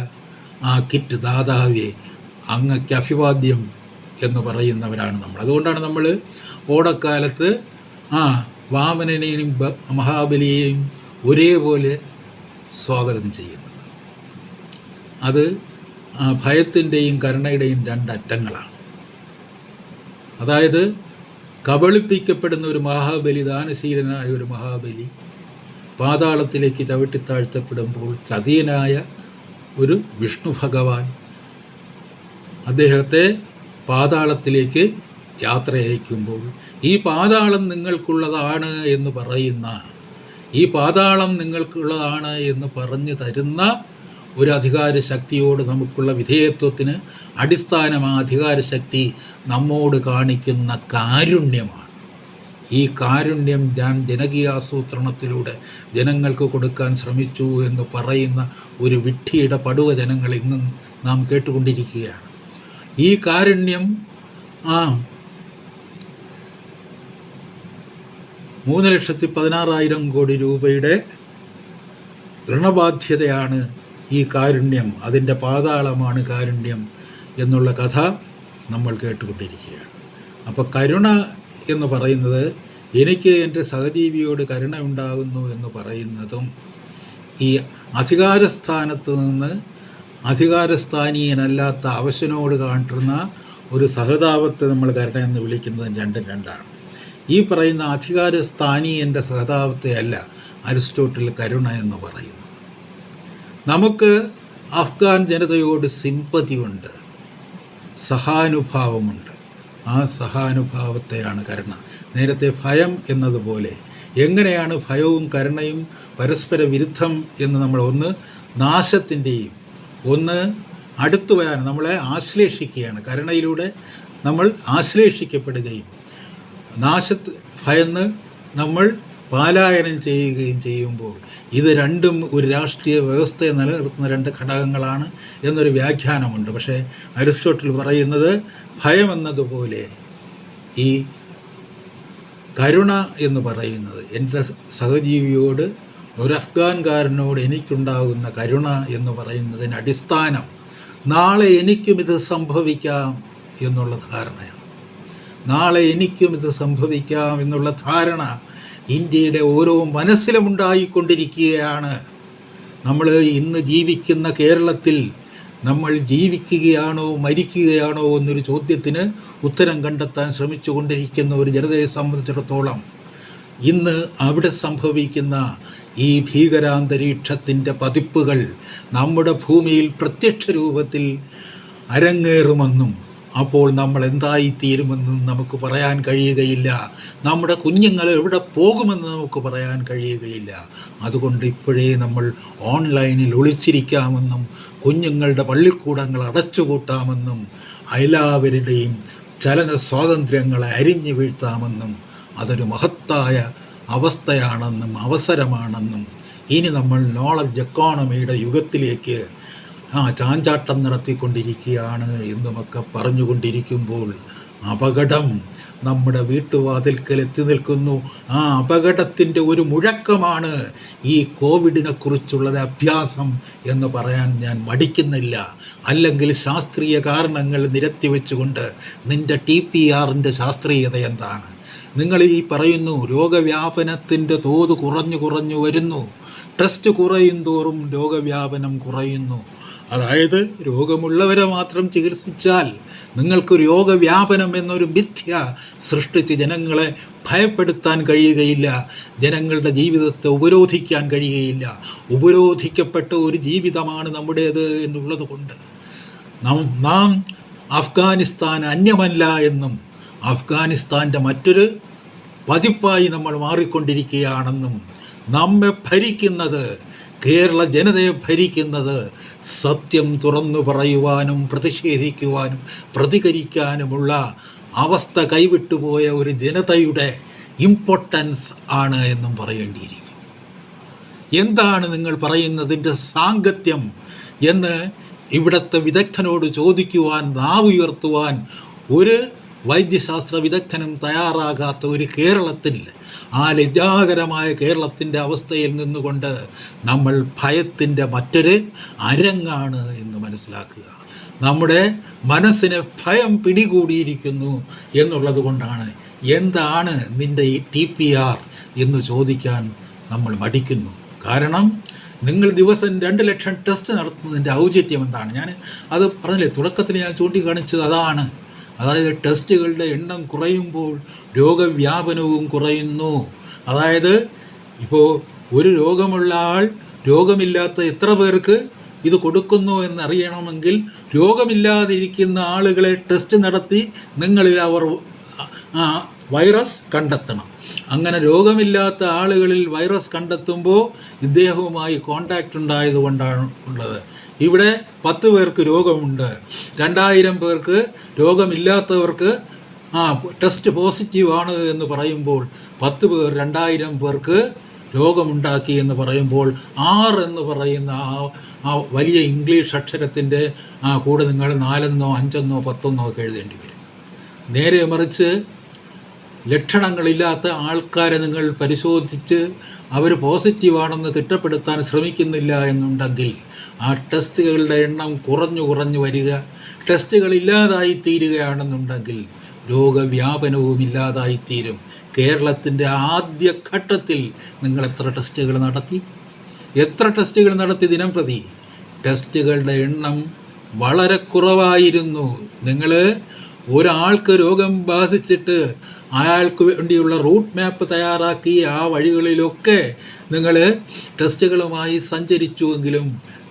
A: ആ കിറ്റ് ദാതാവെ അങ്ങക്ക് അഭിവാദ്യം എന്ന് പറയുന്നവരാണ് നമ്മൾ. അതുകൊണ്ടാണ് നമ്മൾ ഓണക്കാലത്ത് വാമനനെയും മഹാബലിയെയും ഒരേപോലെ സ്വാഗതം ചെയ്യുന്നത്. അത് ഭയത്തിൻ്റെയും കരുണയുടെയും രണ്ടറ്റങ്ങളാണ്. അതായത് കബളിപ്പിക്കപ്പെടുന്ന ഒരു മഹാബലി, ദാനശീലനായ ഒരു മഹാബലി പാതാളത്തിലേക്ക് ചവിട്ടിത്താഴ്ത്തപ്പെടുമ്പോൾ ചതിയനായ ഒരു വിഷ്ണു ഭഗവാൻ അദ്ദേഹത്തെ പാതാളത്തിലേക്ക് യാത്ര അയക്കുമ്പോൾ ഈ പാതാളം നിങ്ങൾക്കുള്ളതാണ് എന്ന് പറയുന്ന, ഈ പാതാളം നിങ്ങൾക്കുള്ളതാണ് എന്ന് പറഞ്ഞു തരുന്ന ഒരു അധികാരശക്തിയോട് നമുക്കുള്ള വിധേയത്വത്തിന് അടിസ്ഥാനമായ അധികാരശക്തി നമ്മോട് കാണിക്കുന്ന കാരുണ്യമാണ്. ഈ കാരുണ്യം ഞാൻ ജനകീയാസൂത്രണത്തിലൂടെ ജനങ്ങൾക്ക് കൊടുക്കാൻ ശ്രമിച്ചു എന്ന് പറയുന്ന ഒരു വിഡ്ഢിയുടെ പടുവ ജനങ്ങൾ ഇന്നും നാം കേട്ടുകൊണ്ടിരിക്കുകയാണ്. ഈ കാരുണ്യം 3,16,000 കോടി രൂപയുടെ ഋണബാധ്യതയാണ് ഈ കാരുണ്യം, അതിൻ്റെ പാതാളമാണ് കാരുണ്യം എന്നുള്ള കഥ നമ്മൾ കേട്ടുകൊണ്ടിരിക്കുകയാണ്. അപ്പോൾ കരുണ എന്ന് പറയുന്നത്, എനിക്ക് എൻ്റെ സഹജീവിയോട് കരുണ ഉണ്ടാകുന്നു എന്ന് പറയുന്നതും ഈ അധികാരസ്ഥാനത്ത് നിന്ന് അധികാരസ്ഥാനീയനല്ലാത്ത അവശനോട് കാട്ടുന്ന ഒരു സഹതാപത്തെ നമ്മൾ കരുണ എന്ന് വിളിക്കുന്നതും രണ്ടും രണ്ടാണ്. ഈ പറയുന്ന അധികാരസ്ഥാനീയൻ്റെ സഹതാപത്തെ അല്ല അരിസ്റ്റോട്ടിൽ കരുണ എന്ന് പറയുന്നത്. നമുക്ക് അഫ്ഗാൻ ജനതയോട് സിമ്പതിയുണ്ട്, സഹാനുഭാവമുണ്ട്. ആ സഹാനുഭാവത്തെയാണ് കരുണ. നേരത്തെ ഭയം എന്നതുപോലെ എങ്ങനെയാണ് ഭയവും കരുണയും പരസ്പര വിരുദ്ധം എന്ന് നമ്മൾ ഒന്ന് നാശത്തിൻ്റെയും ഒന്ന് അടുത്തു വരാൻ നമ്മളെ ആശ്ലേഷിക്കുകയാണ്. കരുണയിലൂടെ നമ്മൾ ആശ്ലേഷിക്കപ്പെടുകയും ഭയന്ന് നമ്മൾ പാലായനം ചെയ്യുകയും ചെയ്യുമ്പോൾ ഇത് രണ്ടും ഒരു രാഷ്ട്രീയ വ്യവസ്ഥയെ നിലനിർത്തുന്ന രണ്ട് ഘടകങ്ങളാണ് എന്നൊരു വ്യാഖ്യാനമുണ്ട്. പക്ഷേ അരിസ്റ്റോട്ടിൽ പറയുന്നത് ഭയം എന്നതുപോലെ ഈ കരുണ എന്ന് പറയുന്നത്, എൻ്റെ സഹജീവിയോട് ഒരു അഫ്ഗാൻകാരനോട് എനിക്കുണ്ടാകുന്ന കരുണ എന്ന് പറയുന്നതിന് അടിസ്ഥാനം നാളെ എനിക്കും ഇത് സംഭവിക്കാം എന്നുള്ള ധാരണയാണ്. നാളെ എനിക്കും ഇത് സംഭവിക്കാം എന്നുള്ള ധാരണ ഇന്ത്യയുടെ ഓരോ മനസ്സിലും ഉണ്ടായിക്കൊണ്ടിരിക്കുകയാണ്. നമ്മൾ ഇന്ന് ജീവിക്കുന്ന കേരളത്തിൽ നമ്മൾ ജീവിക്കുകയാണോ മരിക്കുകയാണോ എന്നൊരു ചോദ്യത്തിന് ഉത്തരം കണ്ടെത്താൻ ശ്രമിച്ചുകൊണ്ടിരിക്കുന്ന ഒരു ജനതയെ സംബന്ധിച്ചിടത്തോളം ഇന്ന് അവിടെ സംഭവിക്കുന്ന ഈ ഭീകരാന്തരീക്ഷത്തിൻ്റെ പതിപ്പുകൾ നമ്മുടെ ഭൂമിയിൽ പ്രത്യക്ഷ രൂപത്തിൽ അരങ്ങേറുമെന്നും അപ്പോൾ നമ്മൾ എന്തായിത്തീരുമെന്നും നമുക്ക് പറയാൻ കഴിയുകയില്ല. നമ്മുടെ കുഞ്ഞുങ്ങൾ എവിടെ പോകുമെന്ന് നമുക്ക് പറയാൻ കഴിയുകയില്ല. അതുകൊണ്ട് ഇപ്പോഴേ നമ്മൾ ഓൺലൈനിൽ ഒളിച്ചിരിക്കാമെന്നും കുഞ്ഞുങ്ങളുടെ പള്ളിക്കൂടങ്ങൾ അടച്ചുപൂട്ടാമെന്നും എല്ലാവരുടെയും ചലന സ്വാതന്ത്ര്യങ്ങളെ അരിഞ്ഞു വീഴ്ത്താമെന്നും അതൊരു മഹത്തായ അവസ്ഥയാണെന്നും അവസരമാണെന്നും ഇനി നമ്മൾ നോളജ് എക്കോണമിയുടെ യുഗത്തിലേക്ക് ചാഞ്ചാട്ടം നടത്തിക്കൊണ്ടിരിക്കുകയാണ് എന്നുമൊക്കെ പറഞ്ഞുകൊണ്ടിരിക്കുമ്പോൾ അപകടം നമ്മുടെ വീട്ടുവാതിൽക്കൽ എത്തി നിൽക്കുന്നു. ആ അപകടത്തിൻ്റെ ഒരു മുഴക്കമാണ് ഈ കോവിഡിനെ കുറിച്ചുള്ള അഭ്യാസം എന്ന് പറയാൻ ഞാൻ മടിക്കുന്നില്ല. അല്ലെങ്കിൽ ശാസ്ത്രീയ കാരണങ്ങൾ നിരത്തിവെച്ചുകൊണ്ട് നിൻ്റെ TPRൻ്റെ ശാസ്ത്രീയത എന്താണ്? നിങ്ങൾ ഈ പറയുന്നു രോഗവ്യാപനത്തിൻ്റെ തോത് കുറഞ്ഞു വരുന്നു, ടെസ്റ്റ് കുറയും തോറും രോഗവ്യാപനം കുറയുന്നു. അതായത് രോഗമുള്ളവരെ മാത്രം ചികിത്സിച്ചാൽ നിങ്ങൾക്ക് രോഗവ്യാപനം എന്നൊരു മിഥ്യ സൃഷ്ടിച്ച് ജനങ്ങളെ ഭയപ്പെടുത്താൻ കഴിയുകയില്ല, ജനങ്ങളുടെ ജീവിതത്തെ ഉപരോധിക്കാൻ കഴിയുകയില്ല. ഉപരോധിക്കപ്പെട്ട ഒരു ജീവിതമാണ് നമ്മുടേത് എന്നുള്ളത് കൊണ്ട് നാം അഫ്ഗാനിസ്ഥാൻ അന്യമല്ല എന്നും അഫ്ഗാനിസ്ഥാൻ്റെ മറ്റൊരു പതിപ്പായി നമ്മൾ മാറിക്കൊണ്ടിരിക്കുകയാണെന്നും നമ്മെ ഭരിക്കുന്നത്, കേരള ജനതയെ ഭരിക്കുന്നത് സത്യം തുറന്നു പറയുവാനും പ്രതിഷേധിക്കുവാനും പ്രതികരിക്കാനുമുള്ള അവസ്ഥ കൈവിട്ടുപോയ ഒരു ജനതയുടെ ഇമ്പോർട്ടൻസ് ആണ് എന്നും പറയേണ്ടിയിരിക്കും. എന്താണ് നിങ്ങൾ പറയുന്നതിൻ്റെ സാങ്കത്യം എന്ന് ഇവിടുത്തെ വിദഗ്ധനോട് ചോദിക്കുവാൻ, നാവുയർത്തുവാൻ ഒരു വൈദ്യശാസ്ത്ര വിദഗ്ധനും തയ്യാറാകാത്ത ഒരു കേരളത്തിൽ, ആ ലജ്ജാകരമായ കേരളത്തിൻ്റെ അവസ്ഥയിൽ നിന്നുകൊണ്ട് നമ്മൾ ഭയത്തിൻ്റെ മറ്റൊരു അരങ്ങാണ് എന്ന് മനസ്സിലാക്കുക. നമ്മുടെ മനസ്സിനെ ഭയം പിടികൂടിയിരിക്കുന്നു എന്നുള്ളത് കൊണ്ടാണ് എന്താണ് നിൻ്റെ ഈ TPR എന്ന് ചോദിക്കാൻ നമ്മൾ മടിക്കുന്നു. കാരണം നിങ്ങൾ ദിവസം 2 ലക്ഷം ടെസ്റ്റ് നടത്തുന്നതിൻ്റെ ഔചിത്യം എന്താണ്? ഞാൻ അത് പറഞ്ഞില്ലേ, തുടക്കത്തിൽ ഞാൻ ചൂണ്ടിക്കാണിച്ചത് അതാണ്. അതായത് ടെസ്റ്റുകളുടെ എണ്ണം കുറയുമ്പോൾ രോഗവ്യാപനവും കുറയുന്നു. അതായത് ഇപ്പോൾ ഒരു രോഗമുള്ള ആൾ രോഗമില്ലാത്ത എത്ര പേർക്ക് ഇത് കൊടുക്കുന്നു എന്നറിയണമെങ്കിൽ രോഗമില്ലാതിരിക്കുന്ന ആളുകളെ ടെസ്റ്റ് നടത്തി നിങ്ങളിൽ അവർ വൈറസ് കണ്ടെത്തണം. അങ്ങനെ രോഗമില്ലാത്ത ആളുകളിൽ വൈറസ് കണ്ടെത്തുമ്പോൾ ഇദ്ദേഹവുമായി കോണ്ടാക്റ്റ് ഉണ്ടായതുകൊണ്ടാണ് ഉള്ളത്. ഇവിടെ 10 പേർക്ക് രോഗമുണ്ട്, 2000 പേർക്ക് രോഗമില്ലാത്തവർക്ക് ടെസ്റ്റ് പോസിറ്റീവാണ് എന്ന് പറയുമ്പോൾ 10 പേർ 2000 പേർക്ക് രോഗമുണ്ടാക്കി എന്ന് പറയുമ്പോൾ 6 എന്ന് പറയുന്ന ആ വലിയ ഇംഗ്ലീഷ് അക്ഷരത്തിൻ്റെ കൂടെ നിങ്ങൾ 4എന്നോ 5എന്നോ 10എന്നോ ഒക്കെ എഴുതേണ്ടി വരും. നേരെ മറിച്ച് ലക്ഷണങ്ങളില്ലാത്ത ആൾക്കാരെ നിങ്ങൾ പരിശോധിച്ച് അവർ പോസിറ്റീവാണെന്ന് തിട്ടപ്പെടുത്താൻ ശ്രമിക്കുന്നില്ല എന്നുണ്ടെങ്കിൽ ആ ടെസ്റ്റുകളുടെ എണ്ണം കുറഞ്ഞു വരിക, ടെസ്റ്റുകൾ ഇല്ലാതായി തീരുകയാണെന്നുണ്ടെങ്കിൽ രോഗവ്യാപനവും ഇല്ലാതായിത്തീരും. കേരളത്തിൻ്റെ ആദ്യ ഘട്ടത്തിൽ നിങ്ങൾ എത്ര ടെസ്റ്റുകൾ നടത്തി ദിനം പ്രതി? ടെസ്റ്റുകളുടെ എണ്ണം വളരെ കുറവായിരുന്നു. നിങ്ങൾ ഒരാൾക്ക് രോഗം ബാധിച്ചിട്ട് അയാൾക്ക് വേണ്ടിയുള്ള റൂട്ട് മാപ്പ് തയ്യാറാക്കി ആ വഴികളിലൊക്കെ നിങ്ങൾ ടെസ്റ്റുകളുമായി സഞ്ചരിച്ചുവെങ്കിലും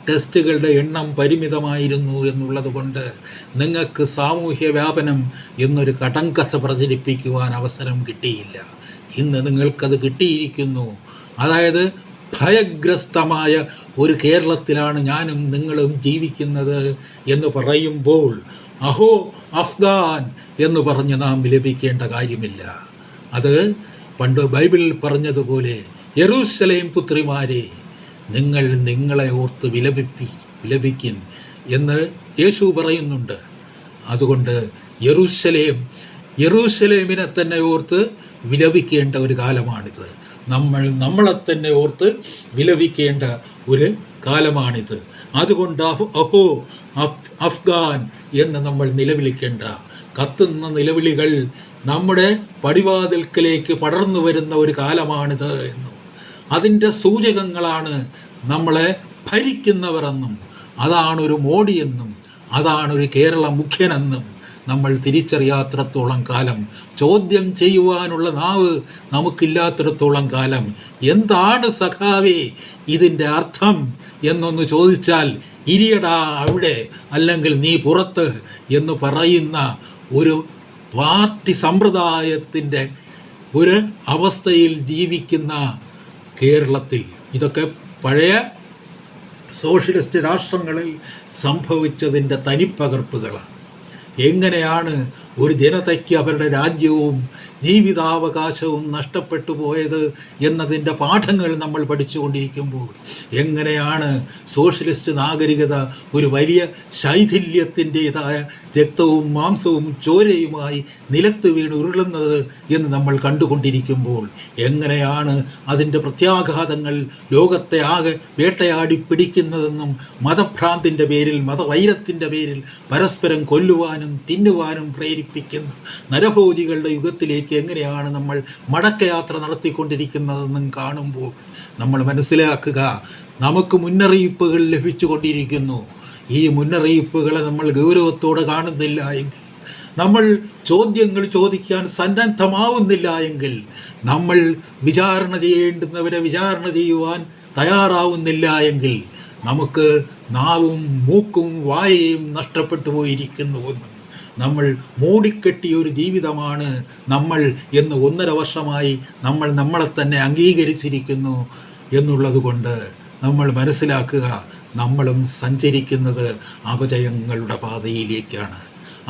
A: ടെസ്റ്റുകളുടെ എണ്ണം പരിമിതമായിരുന്നു എന്നുള്ളത് കൊണ്ട് നിങ്ങൾക്ക് സാമൂഹ്യ വ്യാപനം എന്നൊരു കടങ്കഥ പ്രചരിപ്പിക്കുവാൻ അവസരം കിട്ടിയില്ല. ഇന്ന് നിങ്ങൾക്കത് കിട്ടിയിരിക്കുന്നു. അതായത് ഭയഗ്രസ്തമായ ഒരു കേരളത്തിലാണ് ഞാനും നിങ്ങളും ജീവിക്കുന്നത് എന്ന് പറയുമ്പോൾ അഹോ അഫ്ഗാൻ എന്ന് പറഞ്ഞ് നാം വിലപിക്കേണ്ട കാര്യമില്ല. അത് പണ്ട് ബൈബിളിൽ പറഞ്ഞതുപോലെ യെരൂശലേം പുത്രിമാരെ നിങ്ങൾ നിങ്ങളെ ഓർത്ത് വിലപിക്കിൻ എന്ന് യേശു പറയുന്നുണ്ട്. അതുകൊണ്ട് യെരൂശലേമിനെ തന്നെ ഓർത്ത് വിലപിക്കേണ്ട ഒരു കാലമാണിത്. നമ്മളെ തന്നെ ഓർത്ത് വിലപിക്കേണ്ട ഒരു കാലമാണിത്. അതുകൊണ്ട് അഹോ അഫ്ഗാൻ എന്ന് നമ്മൾ നിലവിളിക്കേണ്ട. കത്തുന്ന നിലവിളികൾ നമ്മുടെ പടിവാതിൽക്കലേക്ക് പടർന്നു വരുന്ന ഒരു കാലമാണിത് എന്നും അതിൻ്റെ സൂചകങ്ങളാണ് നമ്മളെ ഭരിക്കുന്നവരെന്നും അതാണൊരു മോഡിയെന്നും അതാണൊരു കേരള മുഖ്യനെന്നും നമ്മൾ തിരിച്ചറിയാത്തിടത്തോളം കാലം, ചോദ്യം ചെയ്യുവാനുള്ള നാവ് നമുക്കില്ലാത്തിടത്തോളം കാലം എന്താണ് സഖാവേ ഇതിൻ്റെ അർത്ഥം എന്നൊന്ന് ചോദിച്ചാൽ ഇരിയടാ അവിടെ, അല്ലെങ്കിൽ നീ പുറത്ത് എന്ന് പറയുന്ന ഒരു പാർട്ടി സമ്പ്രദായത്തിൻ്റെ ഒരു അവസ്ഥയിൽ ജീവിക്കുന്ന കേരളത്തിൽ ഇതൊക്കെ പഴയ സോഷ്യലിസ്റ്റ് രാഷ്ട്രങ്ങളിൽ സംഭവിച്ചതിൻ്റെ തനിപ്പകർപ്പുകളാണ്. എങ്ങനെയാണ് ഒരു ജനതയ്ക്ക് അവരുടെ രാജ്യവും ജീവിതാവകാശവും നഷ്ടപ്പെട്ടു പോയത് എന്നതിൻ്റെ പാഠങ്ങൾ നമ്മൾ പഠിച്ചുകൊണ്ടിരിക്കുമ്പോൾ എങ്ങനെയാണ് സോഷ്യലിസ്റ്റ് നാഗരികത ഒരു വലിയ ശൈഥില്യത്തിൻ്റെതായ രക്തവും മാംസവും ചോരയുമായി നിലത്ത് വീണ് ഉരുളുന്നത് എന്ന് നമ്മൾ കണ്ടുകൊണ്ടിരിക്കുമ്പോൾ എങ്ങനെയാണ് അതിൻ്റെ പ്രത്യാഘാതങ്ങൾ ലോകത്തെ ആകെ വേട്ടയാടി പിടിക്കുന്നതെന്നും മതഭ്രാന്തിൻ്റെ പേരിൽ മതവൈരത്തിൻ്റെ പേരിൽ പരസ്പരം കൊല്ലുവാനും തിന്നുവാനും പ്രേരിപ്പിക്കുന്ന നരഭോജികളുടെ യുഗത്തിലേക്ക് എങ്ങനെയാണ് നമ്മൾ മടക്കയാത്ര നടത്തിക്കൊണ്ടിരിക്കുന്നതെന്നും കാണുമ്പോൾ നമ്മൾ മനസ്സിലാക്കുക, നമുക്ക് മുന്നറിയിപ്പുകൾ ലഭിച്ചുകൊണ്ടിരിക്കുന്നു. ഈ മുന്നറിയിപ്പുകളെ നമ്മൾ ഗൗരവത്തോടെ കാണുന്നില്ല എങ്കിൽ, നമ്മൾ ചോദ്യങ്ങൾ ചോദിക്കാൻ സന്നദ്ധമാവുന്നില്ല എങ്കിൽ, നമ്മൾ വിചാരണ ചെയ്യേണ്ടുന്നവരെ വിചാരണ ചെയ്യുവാൻ തയ്യാറാവുന്നില്ല എങ്കിൽ, നമുക്ക് നാവും മൂക്കും വായയും നഷ്ടപ്പെട്ടു പോയിരിക്കുന്നുവെന്നും നമ്മൾ മൂടിക്കെട്ടിയ ഒരു ജീവിതമാണ് നമ്മൾ എന്ന് 1.5 വർഷമായി നമ്മൾ നമ്മളെ തന്നെ അംഗീകരിച്ചിരിക്കുന്നു എന്നുള്ളത് കൊണ്ട് നമ്മൾ മനസ്സിലാക്കുക, നമ്മളും സഞ്ചരിക്കുന്നത് അപജയങ്ങളുടെ പാതയിലേക്കാണ്.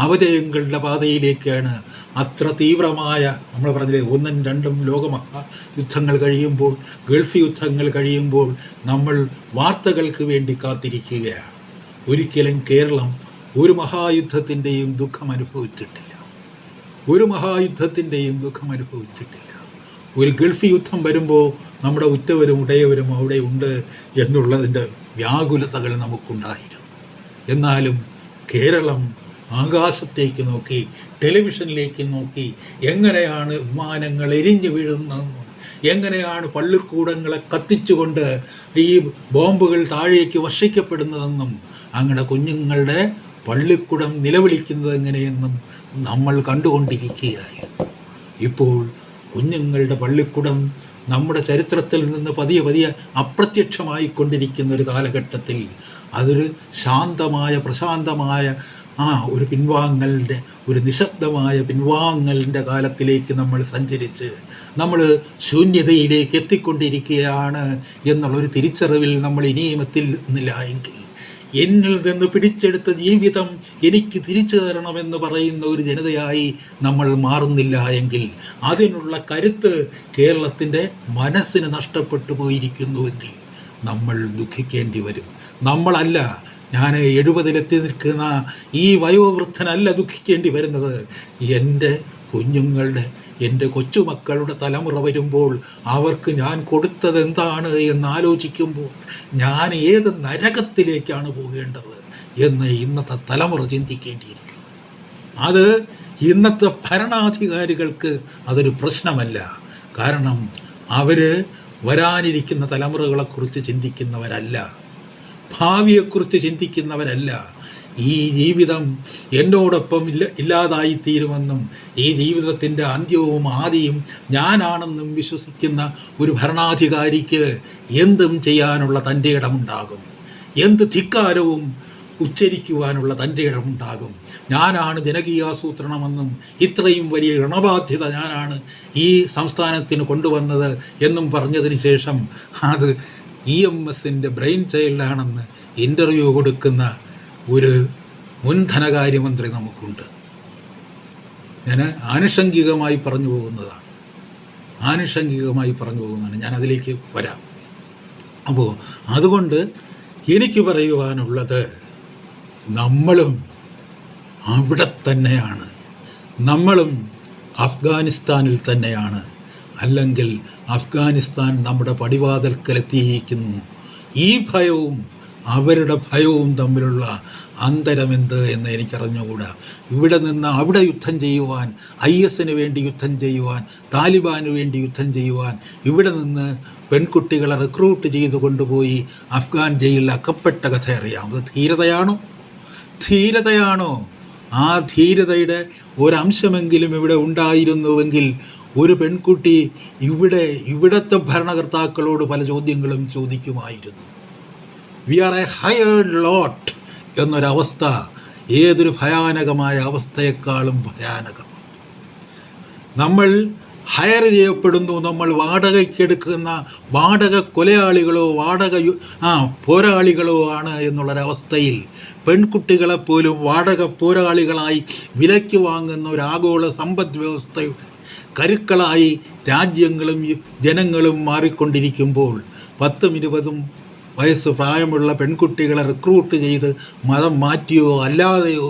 A: അപജയങ്ങളുടെ പാതയിലേക്കാണ്. അത്ര തീവ്രമായ, നമ്മൾ പറഞ്ഞില്ലേ 1ഉം 2ഉം ലോകമഹായുദ്ധങ്ങൾ കഴിയുമ്പോൾ, ഗൾഫ് യുദ്ധങ്ങൾ കഴിയുമ്പോൾ നമ്മൾ വാർത്തകൾക്ക് വേണ്ടി കാത്തിരിക്കുകയാണ്. ഒരിക്കലും കേരളം ഒരു മഹായുദ്ധത്തിൻ്റെയും ദുഃഖം അനുഭവിച്ചിട്ടില്ല. ഒരു മഹായുദ്ധത്തിൻ്റെയും ദുഃഖം അനുഭവിച്ചിട്ടില്ല. ഒരു ഗൾഫ് യുദ്ധം വരുമ്പോൾ നമ്മുടെ ഉറ്റവരും ഉടയവരും അവിടെ ഉണ്ട് എന്നുള്ളതിൻ്റെ വ്യാകുലതകൾ നമുക്കുണ്ടായിരുന്നു. എന്നാലും കേരളം ആകാശത്തേക്ക് നോക്കി, ടെലിവിഷനിലേക്ക് നോക്കി, എങ്ങനെയാണ് വിമാനങ്ങൾ എരിഞ്ഞു വീഴുന്നതെന്നും എങ്ങനെയാണ് പള്ളിക്കൂടങ്ങളെ കത്തിച്ചുകൊണ്ട് ഈ ബോംബുകൾ താഴേക്ക് വർഷിക്കപ്പെടുന്നതെന്നും അങ്ങനെ കുഞ്ഞുങ്ങളുടെ പള്ളിക്കൂടം നിലവിളിക്കുന്നത് എങ്ങനെയെന്നും നമ്മൾ കണ്ടുകൊണ്ടിരിക്കുകയായിരുന്നു. ഇപ്പോൾ കുഞ്ഞുങ്ങളുടെ പള്ളിക്കൂടം നമ്മുടെ ചരിത്രത്തിൽ നിന്ന് പതിയെ പതിയെ അപ്രത്യക്ഷമായിക്കൊണ്ടിരിക്കുന്ന ഒരു കാലഘട്ടത്തിൽ അതൊരു ശാന്തമായ പ്രശാന്തമായ ഒരു പിൻവാങ്ങലിൻ്റെ, ഒരു നിശബ്ദമായ പിൻവാങ്ങലിൻ്റെ കാലത്തിലേക്ക് നമ്മൾ സഞ്ചരിച്ച് നമ്മൾ ശൂന്യതയിലേക്ക് എത്തിക്കൊണ്ടിരിക്കുകയാണ് എന്നുള്ളൊരു തിരിച്ചറിവിൽ നമ്മൾ ഇനിയും എത്തില്ല എങ്കിൽ, എന്നിൽ നിന്ന് പിടിച്ചെടുത്ത ജീവിതം എനിക്ക് തിരിച്ചു തരണമെന്ന് പറയുന്ന ഒരു ജനതയായി നമ്മൾ മാറുന്നില്ല എങ്കിൽ, അതിനുള്ള കരുത്ത് കേരളത്തിൻ്റെ മനസ്സിന് നഷ്ടപ്പെട്ടു പോയിരിക്കുന്നുവെങ്കിൽ നമ്മൾ ദുഃഖിക്കേണ്ടി വരും. നമ്മളല്ല, ഞാൻ 70-ലെത്തി നിൽക്കുന്ന ഈ വയോവൃദ്ധനല്ല ദുഃഖിക്കേണ്ടി വരുന്നത്. എൻ്റെ കുഞ്ഞുങ്ങളുടെ, എൻ്റെ കൊച്ചുമക്കളുടെ തലമുറ വരുമ്പോൾ അവർക്ക് ഞാൻ കൊടുത്തത് എന്താണ് എന്നാലോചിക്കുമ്പോൾ ഞാൻ ഏത് നരകത്തിലേക്കാണ് പോകേണ്ടത് എന്ന് ഇന്നത്തെ തലമുറ ചിന്തിക്കേണ്ടിയിരിക്കും. അത് ഇന്നത്തെ ഭരണാധികാരികൾക്ക് അതൊരു പ്രശ്നമല്ല. കാരണം അവർ വരാനിരിക്കുന്ന തലമുറകളെക്കുറിച്ച് ചിന്തിക്കുന്നവരല്ല, ഭാവിയെക്കുറിച്ച് ചിന്തിക്കുന്നവരല്ല. ഈ ജീവിതം എന്നോടൊപ്പം ഇല്ലാതായിത്തീരുമെന്നും ഈ ജീവിതത്തിൻ്റെ അന്ത്യവും ആദിയും ഞാനാണെന്നും വിശ്വസിക്കുന്ന ഒരു ഭരണാധികാരിക്ക് എന്തും ചെയ്യാനുള്ള തൻ്റെ ഇടമുണ്ടാകും, എന്ത് ധിക്കാരവും ഉച്ചരിക്കുവാനുള്ള തൻ്റെ ഇടമുണ്ടാകും. ഞാനാണ് ജനകീയാസൂത്രണമെന്നും ഇത്രയും വലിയ ഋണബാധ്യത ഞാനാണ് ഈ സംസ്ഥാനത്തിന് കൊണ്ടുവന്നത് എന്നും പറഞ്ഞതിന് ശേഷം അത് EMSൻ്റെ ബ്രെയിൻ ചൈൽഡാണെന്ന് ഇൻ്റർവ്യൂ കൊടുക്കുന്ന ഒരു മുൻ ധനകാര്യമന്ത്രി നമുക്കുണ്ട്. ഞാൻ ആനുഷംഗികമായി പറഞ്ഞു പോകുന്നതാണ്, ഞാൻ അതിലേക്ക് വരാം. അപ്പോൾ അതുകൊണ്ട് എനിക്ക് പറയുവാനുള്ളത്, നമ്മളും അവിടെ തന്നെയാണ്, നമ്മളും അഫ്ഗാനിസ്ഥാനിൽ തന്നെയാണ്. അല്ലെങ്കിൽ അഫ്ഗാനിസ്ഥാൻ നമ്മുടെ പടിവാതിൽക്കലെത്തിയിരിക്കുന്നു. ഈ ഭയവും അവരുടെ ഭയവും തമ്മിലുള്ള അന്തരമെന്ത് എന്ന് എനിക്കറിഞ്ഞുകൂടാ. ഇവിടെ നിന്ന് അവിടെ യുദ്ധം ചെയ്യുവാൻ, IS-ന് വേണ്ടി യുദ്ധം ചെയ്യുവാൻ, താലിബാന് വേണ്ടി യുദ്ധം ചെയ്യുവാൻ, ഇവിടെ നിന്ന് പെൺകുട്ടികളെ റിക്രൂട്ട് ചെയ്തു കൊണ്ടുപോയി അഫ്ഗാൻ ജയിലിൽ അകപ്പെട്ട കഥ അറിയാം. അത് ധീരതയാണോ? ആ ധീരതയുടെ ഒരംശമെങ്കിലും ഇവിടെ ഉണ്ടായിരുന്നുവെങ്കിൽ ഒരു പെൺകുട്ടി ഇവിടത്തെ ഭരണകർത്താക്കളോട് പല ചോദ്യങ്ങളും ചോദിക്കുമായിരുന്നു. വി ആർ എ ഹയേർഡ് ലോട്ട് എന്നൊരവസ്ഥ ഏതൊരു ഭയാനകമായ അവസ്ഥയെക്കാളും ഭയാനകം. നമ്മൾ ഹയർ ചെയ്യപ്പെടുന്നു. നമ്മൾ വാടകയ്ക്കെടുക്കുന്ന വാടക കൊലയാളികളോ പോരാളികളോ ആണ് എന്നുള്ളൊരവസ്ഥയിൽ പെൺകുട്ടികളെപ്പോലും വാടക പോരാളികളായി വിലയ്ക്ക് വാങ്ങുന്ന ഒരു ആഗോള സമ്പദ് വ്യവസ്ഥയുടെ കരുക്കളായി രാജ്യങ്ങളും ജനങ്ങളും മാറിക്കൊണ്ടിരിക്കുമ്പോൾ 10-20 വയസ്സ് പ്രായമുള്ള പെൺകുട്ടികളെ റിക്രൂട്ട് ചെയ്ത് മതം മാറ്റിയോ അല്ലാതെയോ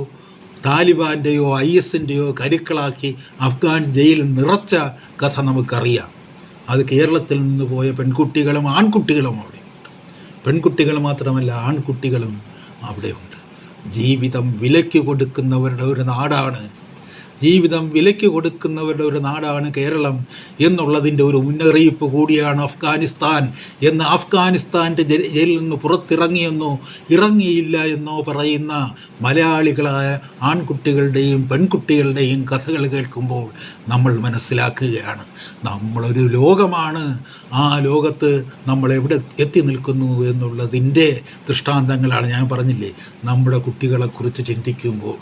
A: താലിബാൻ്റെയോ IS-ൻ്റെയോ കരുക്കളാക്കി അഫ്ഗാൻ ജയിലിൽ നിറച്ച കഥ നമുക്കറിയാം. അത് കേരളത്തിൽ നിന്ന് പോയ പെൺകുട്ടികളും ആൺകുട്ടികളും അവിടെയുണ്ട്. പെൺകുട്ടികൾ മാത്രമല്ല, ആൺകുട്ടികളും അവിടെയുണ്ട്. ജീവിതം വിലയ്ക്ക് കൊടുക്കുന്നവരുടെ ഒരു നാടാണ് കേരളം എന്നുള്ളതിൻ്റെ ഒരു മുന്നറിയിപ്പ് കൂടിയാണ് അഫ്ഗാനിസ്ഥാൻ എന്ന് അഫ്ഗാനിസ്ഥാൻ്റെ ജയിലിൽ നിന്ന് ഇറങ്ങിയില്ല എന്നോ പറയുന്ന മലയാളികളായ ആൺകുട്ടികളുടെയും പെൺകുട്ടികളുടെയും കഥകൾ കേൾക്കുമ്പോൾ നമ്മൾ മനസ്സിലാക്കുകയാണ്, നമ്മളൊരു ലോകമാണ്, ആ ലോകത്ത് നമ്മൾ എവിടെ എത്തി നിൽക്കുന്നു എന്നുള്ളതിൻ്റെ ദൃഷ്ടാന്തങ്ങളാണ്. ഞാൻ പറഞ്ഞില്ലേ, നമ്മുടെ കുട്ടികളെക്കുറിച്ച് ചിന്തിക്കുമ്പോൾ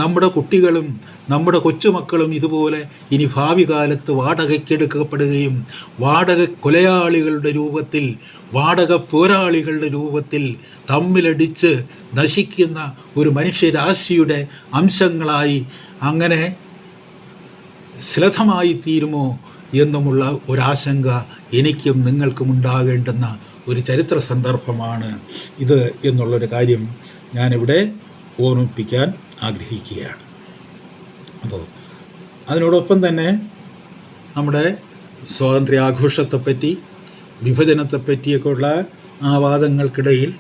A: നമ്മുടെ കുട്ടികളും നമ്മുടെ കൊച്ചുമക്കളും ഇതുപോലെ ഇനി ഭാവി കാലത്ത് വാടകയ്ക്കെടുക്കപ്പെടുകയും വാടക കൊലയാളികളുടെ രൂപത്തിൽ വാടക പോരാളികളുടെ രൂപത്തിൽ തമ്മിലടിച്ച് നശിക്കുന്ന ഒരു മനുഷ്യരാശിയുടെ അംശങ്ങളായി അങ്ങനെ ശ്ലഥമായി തീരുമോ എന്നുമുള്ള ഒരാശങ്ക എനിക്കും നിങ്ങൾക്കും ഉണ്ടാകേണ്ടുന്ന ഒരു ചരിത്ര സന്ദർഭമാണ് ഇത് എന്നുള്ളൊരു കാര്യം ഞാനിവിടെ ഓർമ്മിപ്പിക്കാൻ ആഗ്രഹിക്കുകയാണ്. അപ്പോൾ അതിനോടൊപ്പം തന്നെ നമ്മുടെ സ്വാതന്ത്ര്യാഘോഷത്തെപ്പറ്റി വിഭജനത്തെപ്പറ്റിയൊക്കെയുള്ള ആ വാദങ്ങൾക്കിടയിൽ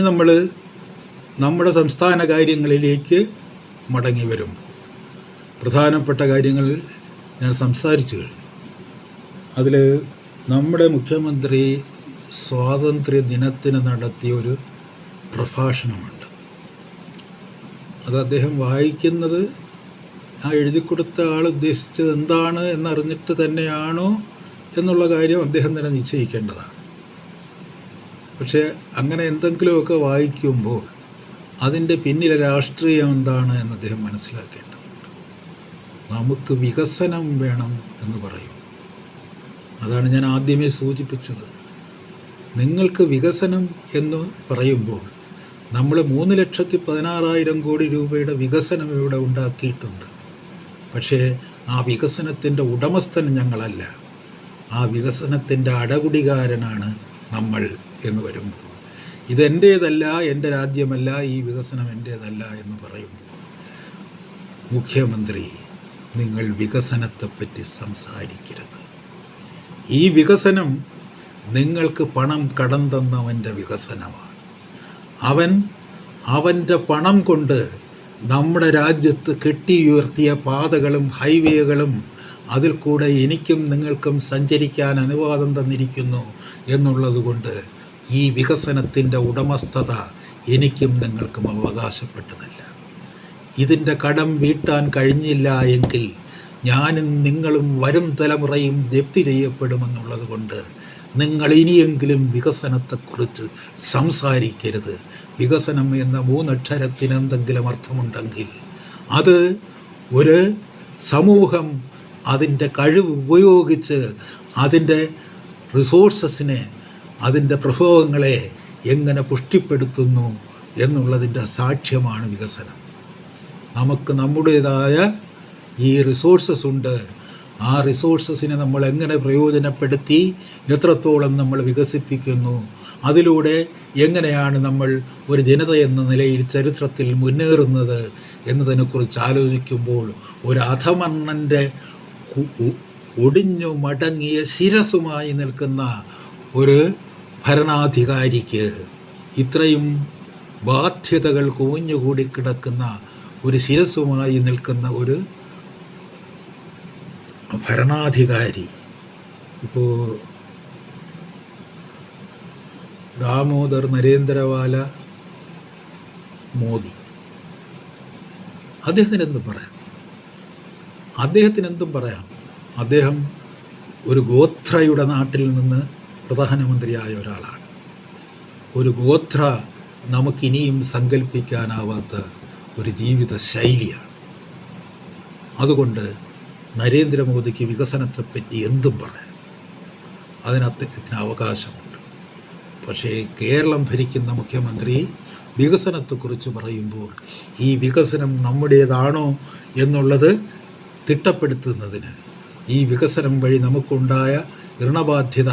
A: നമ്മൾ നമ്മുടെ സംസ്ഥാന കാര്യങ്ങളിലേക്ക് മടങ്ങി വരും. പ്രധാനപ്പെട്ട കാര്യങ്ങൾ ഞാൻ സംസാരിച്ചു കഴിഞ്ഞു. അതിൽ നമ്മുടെ മുഖ്യമന്ത്രി സ്വാതന്ത്ര്യ ദിനത്തിന് നടത്തിയൊരു പ്രഭാഷണമുണ്ട്. അത് അദ്ദേഹം വായിക്കുന്നത് ആ എഴുതി കൊടുത്ത ആൾ ഉദ്ദേശിച്ചത് എന്താണ് എന്നറിഞ്ഞിട്ട് തന്നെയാണോ എന്നുള്ള കാര്യം അദ്ദേഹം തന്നെ നിശ്ചയിക്കേണ്ടതാണ്. പക്ഷേ അങ്ങനെ എന്തെങ്കിലുമൊക്കെ വായിക്കുമ്പോൾ അതിൻ്റെ പിന്നിലെ രാഷ്ട്രീയം എന്താണ് എന്ന് അദ്ദേഹം മനസ്സിലാക്കേണ്ടതുണ്ട്. നമുക്ക് വികസനം വേണം എന്ന് പറയും. അതാണ് ഞാൻ ആദ്യമേ സൂചിപ്പിച്ചത്. നിങ്ങൾക്ക് വികസനം എന്ന് പറയുമ്പോൾ നമ്മൾ 3,16,000 കോടി രൂപയുടെ വികസനം ഇവിടെ ഉണ്ടാക്കിയിട്ടുണ്ട്. പക്ഷേ ആ വികസനത്തിൻ്റെ ഉടമസ്ഥൻ ഞങ്ങളല്ല, ആ വികസനത്തിൻ്റെ അടകുടികാരനാണ് നമ്മൾ എന്ന് വരുമ്പോൾ, ഇതെൻ്റേതല്ല, എൻ്റെ രാജ്യമല്ല, ഈ വികസനം എൻ്റേതല്ല എന്ന് പറയുമ്പോൾ, മുഖ്യമന്ത്രി നിങ്ങൾ വികസനത്തെപ്പറ്റി സംസാരിക്കരുത്. ഈ വികസനം നിങ്ങൾക്ക് പണം കടം തന്നവൻ്റെ വികസനമാണ്. അവൻ്റെ പണം കൊണ്ട് നമ്മുടെ രാജ്യത്ത് കെട്ടിയുയർത്തിയ പാതകളും ഹൈവേകളും അതിൽ കൂടെ എനിക്കും നിങ്ങൾക്കും സഞ്ചരിക്കാൻ അനുവാദം തന്നിരിക്കുന്നു എന്നുള്ളതുകൊണ്ട് ഈ വികസനത്തിൻ്റെ ഉടമസ്ഥത എനിക്കും നിങ്ങൾക്കും അവകാശപ്പെട്ടതല്ല. ഇതിൻ്റെ കടം വീട്ടാൻ കഴിഞ്ഞില്ല എങ്കിൽ ഞാനും നിങ്ങളും വരും തലമുറയും ജപ്തി ചെയ്യപ്പെടുമെന്നുള്ളത് കൊണ്ട് നിങ്ങൾ ഇനിയെങ്കിലും വികസനത്തെക്കുറിച്ച് സംസാരിക്കരുത്. വികസനം എന്ന 3 അക്ഷരത്തിന് എന്തെങ്കിലും അർത്ഥമുണ്ടെങ്കിൽ അത് ഒരു സമൂഹം അതിൻ്റെ കഴിവ് ഉപയോഗിച്ച് അതിൻ്റെ റിസോഴ്സസിനെ, അതിൻ്റെ പ്രഭവങ്ങളെ എങ്ങനെ പുഷ്ടിപ്പെടുത്തുന്നു എന്നുള്ളതിൻ്റെ സാക്ഷ്യമാണ് വികസനം. നമുക്ക് നമ്മുടേതായ ഈ റിസോഴ്സസ് ഉണ്ട്. ആ റിസോഴ്സസിനെ നമ്മൾ എങ്ങനെ പ്രയോജനപ്പെടുത്തി എത്രത്തോളം നമ്മൾ വികസിപ്പിക്കുന്നു, അതിലൂടെ എങ്ങനെയാണ് നമ്മൾ ഒരു ജനത എന്ന നിലയിൽ ചരിത്രത്തിൽ മുന്നേറുന്നത് എന്നതിനെക്കുറിച്ച് ആലോചിക്കുമ്പോൾ ഒരു അധമണ്ണൻ്റെ ഒടിഞ്ഞു മടങ്ങിയ ശിരസുമായി നിൽക്കുന്ന ഒരു ഭരണാധികാരിക്ക്, ഇത്രയും ബാധ്യതകൾ കുമിഞ്ഞുകൂടി കിടക്കുന്ന ഒരു ശിരസുമായി നിൽക്കുന്ന ഒരു ഭരണാധികാരി, ഇപ്പോൾ ദാമോദർ നരേന്ദ്രവാല മോദി, അദ്ദേഹത്തിനെന്തും പറയാം. അദ്ദേഹം ഒരു ഗോത്രയുടെ നാട്ടിൽ നിന്ന് പ്രധാനമന്ത്രിയായ ഒരാളാണ്. ഒരു ഗോത്ര നമുക്കിനിയും സങ്കല്പിക്കാനാവാത്ത ഒരു ജീവിത ശൈലിയാണ്. അതുകൊണ്ട് നരേന്ദ്രമോദിക്ക് വികസനത്തെപ്പറ്റി എന്തും പറയാം, അതിന് അവകാശമുണ്ട്. പക്ഷേ കേരളം ഭരിക്കുന്ന മുഖ്യമന്ത്രി വികസനത്തെക്കുറിച്ച് പറയുമ്പോൾ ഈ വികസനം നമ്മുടേതാണോ എന്നുള്ളത് തിട്ടപ്പെടുത്തുന്നതിന്, ഈ വികസനം വഴി നമുക്കുണ്ടായ ഋണബാധ്യത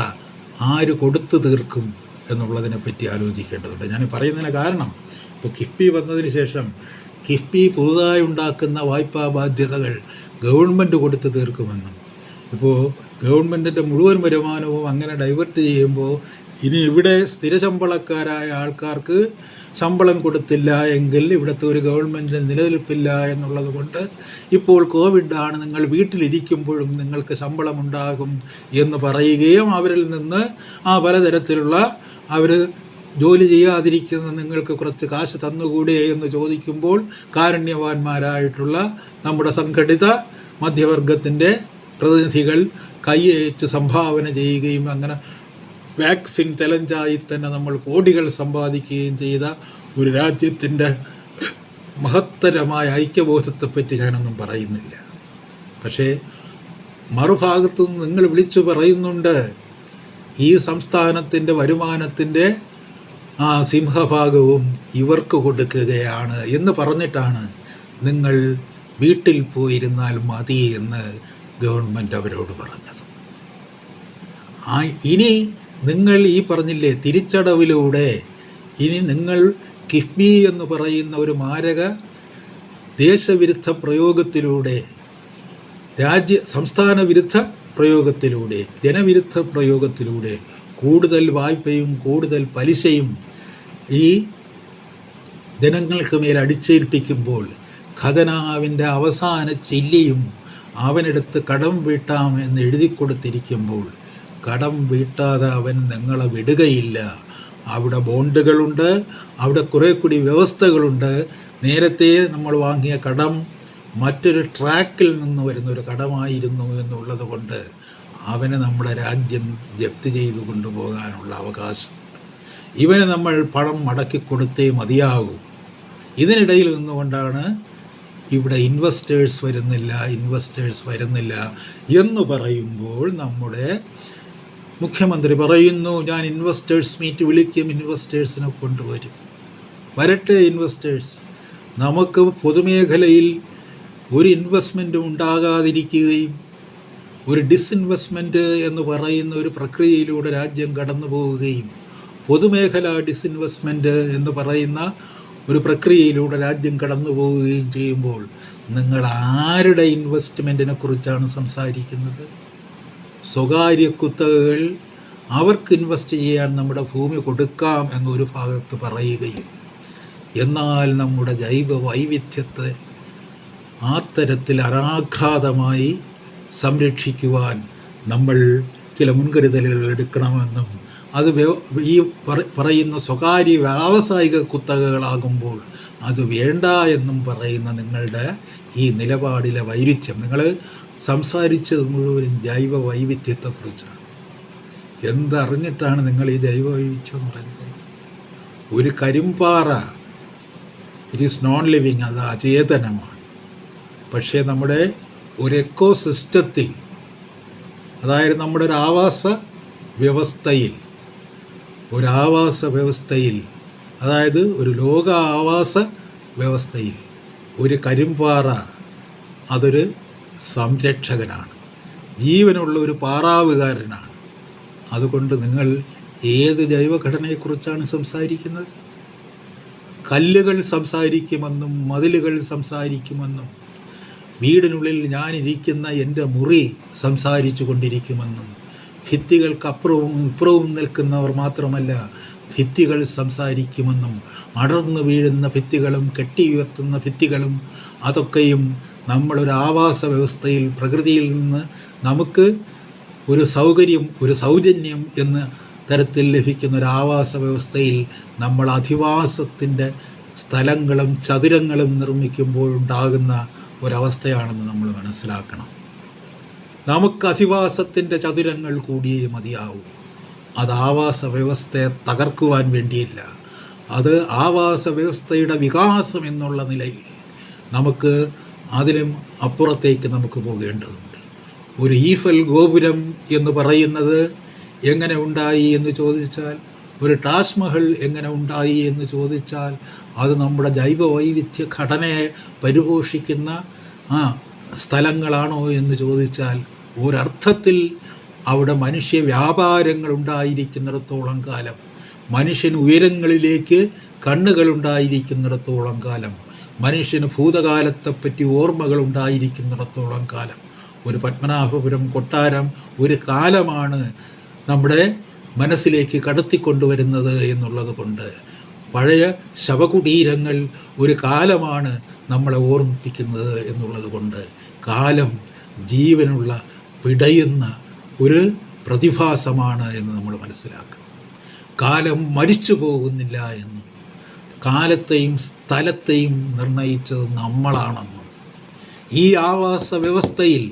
A: ആര് കൊടുത്തു തീർക്കും എന്നുള്ളതിനെപ്പറ്റി ആലോചിക്കേണ്ടതുണ്ട്. ഞാൻ പറയുന്നതിന് കാരണം, ഇപ്പോൾ കിഫ്ബി വന്നതിന് ശേഷം കിഫ്ബി പുതുതായി ഉണ്ടാക്കുന്ന വായ്പാ ബാധ്യതകൾ ഗവൺമെൻറ് കൊടുത്തു തീർക്കുമെന്നും, ഇപ്പോൾ ഗവൺമെൻറ്റിൻ്റെ മുഴുവൻ വരുമാനവും അങ്ങനെ ഡൈവേർട്ട് ചെയ്യുമ്പോൾ ഇനി ഇവിടെ സ്ഥിരശമ്പളക്കാരായ ആൾക്കാർക്ക് ശമ്പളം കൊടുത്തില്ല എങ്കിൽ ഇവിടുത്തെ ഒരു ഗവൺമെൻറ്റിന് നിലനിൽപ്പില്ല എന്നുള്ളത് കൊണ്ട് ഇപ്പോൾ കോവിഡാണ്, നിങ്ങൾ വീട്ടിലിരിക്കുമ്പോഴും നിങ്ങൾക്ക് ശമ്പളമുണ്ടാകും എന്ന് പറയുകയും അവരിൽ നിന്ന് പലതരത്തിലുള്ള അവർ ജോലി ചെയ്യാതിരിക്കുന്ന നിങ്ങൾക്ക് കുറച്ച് കാശ് തന്നുകൂടെ എന്ന് ചോദിക്കുമ്പോൾ കാരുണ്യവാന്മാരായിട്ടുള്ള നമ്മുടെ സംഘടിത മധ്യവർഗത്തിൻ്റെ പ്രതിനിധികൾ കൈയച്ച് സംഭാവന ചെയ്യുകയും അങ്ങനെ വാക്സിൻ ചലഞ്ചായി തന്നെ നമ്മൾ കോടികൾ സമ്പാദിക്കുകയും ചെയ്ത ഒരു രാജ്യത്തിൻ്റെ മഹത്തരമായ ഐക്യബോധത്തെപ്പറ്റി ഞാനൊന്നും പറയുന്നില്ല. പക്ഷേ മറുഭാഗത്തു നിന്ന് നിങ്ങൾ വിളിച്ചു പറയുന്നുണ്ട്, ഈ സംസ്ഥാനത്തിൻ്റെ വരുമാനത്തിൻ്റെ സിംഹഭാഗവും ഇവർക്ക് കൊടുക്കുകയാണ് എന്ന് പറഞ്ഞിട്ടാണ് നിങ്ങൾ വീട്ടിൽ പോയിരുന്നാൽ മതി എന്ന് ഗവൺമെൻറ് അവരോട് പറഞ്ഞത്. ഇനി നിങ്ങൾ ഈ പറഞ്ഞില്ലേ തിരിച്ചടവിലൂടെ, ഇനി നിങ്ങൾ കിഫ്ബി എന്ന് പറയുന്ന ഒരു മാരക ദേശവിരുദ്ധ പ്രയോഗത്തിലൂടെ, സംസ്ഥാന വിരുദ്ധ പ്രയോഗത്തിലൂടെ, ജനവിരുദ്ധ പ്രയോഗത്തിലൂടെ കൂടുതൽ വായ്പയും കൂടുതൽ പലിശയും ഈ ജനങ്ങൾക്ക് മേൽ അടിച്ചേൽപ്പിക്കുമ്പോൾ ഖജനാവിൻ്റെ അവസാന ചില്ലിയും അവനെടുത്ത് കടം വീട്ടാം എന്ന് എഴുതി കൊടുത്തിരിക്കുമ്പോൾ കടം വീട്ടാതെ അവൻ നിങ്ങളെ വിടുകയില്ല. അവിടെ ബോണ്ടുകളുണ്ട്, അവിടെ കുറേ കൂടി വ്യവസ്ഥകളുണ്ട്. നേരത്തെ നമ്മൾ വാങ്ങിയ കടം മറ്റൊരു ട്രാക്കിൽ നിന്ന് വരുന്നൊരു കടമായിരുന്നു എന്നുള്ളത് കൊണ്ട് അവന് നമ്മുടെ രാജ്യം ജപ്തി ചെയ്തു കൊണ്ടുപോകാനുള്ള അവകാശമുണ്ട്. ഇവന് നമ്മൾ പണം മടക്കി കൊടുത്തേ മതിയാകൂ. ഇതിനിടയിൽ നിന്നുകൊണ്ടാണ് ഇവിടെ ഇൻവെസ്റ്റേഴ്സ് വരുന്നില്ല എന്ന് പറയുമ്പോൾ നമ്മുടെ മുഖ്യമന്ത്രി പറയുന്നു, ഞാൻ ഇൻവെസ്റ്റേഴ്സ് മീറ്റ് വിളിക്കും, ഇൻവെസ്റ്റേഴ്സിനെ കൊണ്ടുവരും. വരട്ടെ ഇൻവെസ്റ്റേഴ്സ്. നമുക്ക് പൊതുമേഖലയിൽ ഒരു ഇൻവെസ്റ്റ്മെൻറ്റും ഉണ്ടാകാതിരിക്കുകയും ഒരു ഡിസ്ഇൻവെസ്റ്റ്മെൻറ്റ് എന്ന് പറയുന്ന ഒരു പ്രക്രിയയിലൂടെ രാജ്യം കടന്നു പോവുകയും പൊതുമേഖല ഡിസ്ഇൻവെസ്റ്റ്മെൻറ്റ് എന്ന് പറയുന്ന ഒരു പ്രക്രിയയിലൂടെ രാജ്യം കടന്നു പോവുകയും ചെയ്യുമ്പോൾ നിങ്ങൾ ആരുടെ ഇൻവെസ്റ്റ്മെൻറ്റിനെ കുറിച്ചാണ് സംസാരിക്കുന്നത്? സ്വകാര്യ കുത്തകകൾ അവർക്ക് ഇൻവെസ്റ്റ് ചെയ്യാൻ നമ്മുടെ ഭൂമി കൊടുക്കാം എന്നൊരു ഭാഗത്ത് പറയുകയും, എന്നാൽ നമ്മുടെ ജൈവ വൈവിധ്യത്തെ ആ തരത്തിൽ അനാഘാതമായി സംരക്ഷിക്കുവാൻ നമ്മൾ ചില മുൻകരുതലുകൾ എടുക്കണമെന്നും, അത് ഈ പറയുന്ന സ്വകാര്യ വ്യാവസായിക കുത്തകകളാകുമ്പോൾ അത് വേണ്ട എന്നും പറയുന്ന നിങ്ങളുടെ ഈ നിലപാടിലെ വൈരുദ്ധ്യം, നിങ്ങൾ സംസാരിച്ചത് മുഴുവനും ജൈവ വൈവിധ്യത്തെക്കുറിച്ചാണ്. എന്തറിഞ്ഞിട്ടാണ് നിങ്ങൾ ഈ ജൈവ വൈവിധ്യം എന്ന് പറയുന്നത്? ഒരു Karimpara it is known living, അത് അചേതനമാണ്. പക്ഷേ നമ്മുടെ ഒരു എക്കോസിസ്റ്റത്തിൽ, അതായത് നമ്മുടെ ഒരു ആവാസ വ്യവസ്ഥയിൽ അതായത് ഒരു ലോക ആവാസ വ്യവസ്ഥയിൽ ഒരു കരിമ്പാറ അതൊരു സംരക്ഷകനാണ്, ജീവനുള്ള ഒരു പാറാവുകാരനാണ്. അതുകൊണ്ട് നിങ്ങൾ ഏത് ജൈവഘടനയെക്കുറിച്ചാണ് സംസാരിക്കുന്നത്? കല്ലുകൾ സംസാരിക്കുമെന്നും മതിലുകൾ സംസാരിക്കുമെന്നും വീടിനുള്ളിൽ ഞാനിരിക്കുന്ന എൻ്റെ മുറി സംസാരിച്ചു കൊണ്ടിരിക്കുമെന്നും ഭിത്തികൾക്കപ്പുറവും ഇപ്പുറവും നിൽക്കുന്നവർ മാത്രമല്ല ഭിത്തികൾ സംസാരിക്കുമെന്നും അടർന്നു വീഴുന്ന ഭിത്തികളും കെട്ടിയുയർത്തുന്ന ഭിത്തികളും അതൊക്കെയും നമ്മളൊരു ആവാസ വ്യവസ്ഥയിൽ പ്രകൃതിയിൽ നിന്ന് നമുക്ക് ഒരു സൗജന്യം എന്ന തരത്തിൽ ലഭിക്കുന്ന ഒരു ആവാസ വ്യവസ്ഥയിൽ നമ്മൾ അധിവാസത്തിൻ്റെ സ്ഥലങ്ങളും ചതുരങ്ങളും നിർമ്മിക്കുമ്പോഴുണ്ടാകുന്ന ഒരവസ്ഥയാണെന്ന് നമ്മൾ മനസ്സിലാക്കണം. നമുക്ക് അധിവാസത്തിൻ്റെ ചതുരങ്ങൾ കൂടിയേ മതിയാവൂ. അത് ആവാസ വ്യവസ്ഥയെ തകർക്കുവാൻ വേണ്ടിയില്ല, അത് ആവാസ വ്യവസ്ഥയുടെ വികാസം എന്നുള്ള നിലയിൽ നമുക്ക് അതിലും അപ്പുറത്തേക്ക് നമുക്ക് പോകേണ്ടതുണ്ട്. ഒരു ഈഫൽ ഗോപുരം എന്ന് പറയുന്നത് എങ്ങനെ ഉണ്ടായി എന്ന് ചോദിച്ചാൽ, ഒരു താജ്മഹൽ എങ്ങനെ ഉണ്ടായി എന്ന് ചോദിച്ചാൽ, അത് നമ്മുടെ ജൈവ വൈവിധ്യ ഘടനയെ പരിപോഷിക്കുന്ന സ്ഥലങ്ങളാണോ എന്ന് ചോദിച്ചാൽ, ഒരർത്ഥത്തിൽ അവിടെ മനുഷ്യ വ്യാപാരങ്ങൾ ഉണ്ടായിരിക്കുന്നിടത്തോളം കാലം, മനുഷ്യന് ഉയരങ്ങളിലേക്ക് കണ്ണുകളുണ്ടായിരിക്കുന്നിടത്തോളം കാലം, മനുഷ്യന് ഭൂതകാലത്തെപ്പറ്റി ഓർമ്മകൾ ഉണ്ടായിരിക്കുന്നിടത്തോളം കാലം, ഒരു പത്മനാഭപുരം കൊട്ടാരം ഒരു കാലമാണ് നമ്മുടെ മനസ്സിലേക്ക് കടത്തിക്കൊണ്ടുവരുന്നത് എന്നുള്ളത് കൊണ്ട്, പഴയ ശവകുടീരങ്ങൾ ഒരു കാലമാണ് നമ്മളെ ഓർമ്മിപ്പിക്കുന്നത് എന്നുള്ളത് കൊണ്ട്, കാലം ജീവനുള്ള പിടയുന്ന ഒരു പ്രതിഭാസമാണ് എന്ന് നമ്മൾ മനസ്സിലാക്കണം. കാലം മരിച്ചു പോകുന്നില്ല എന്നും കാലത്തെയും സ്ഥലത്തെയും നിർണയിച്ചത് നമ്മളാണെന്നും, ഈ ആവാസ വ്യവസ്ഥയിൽ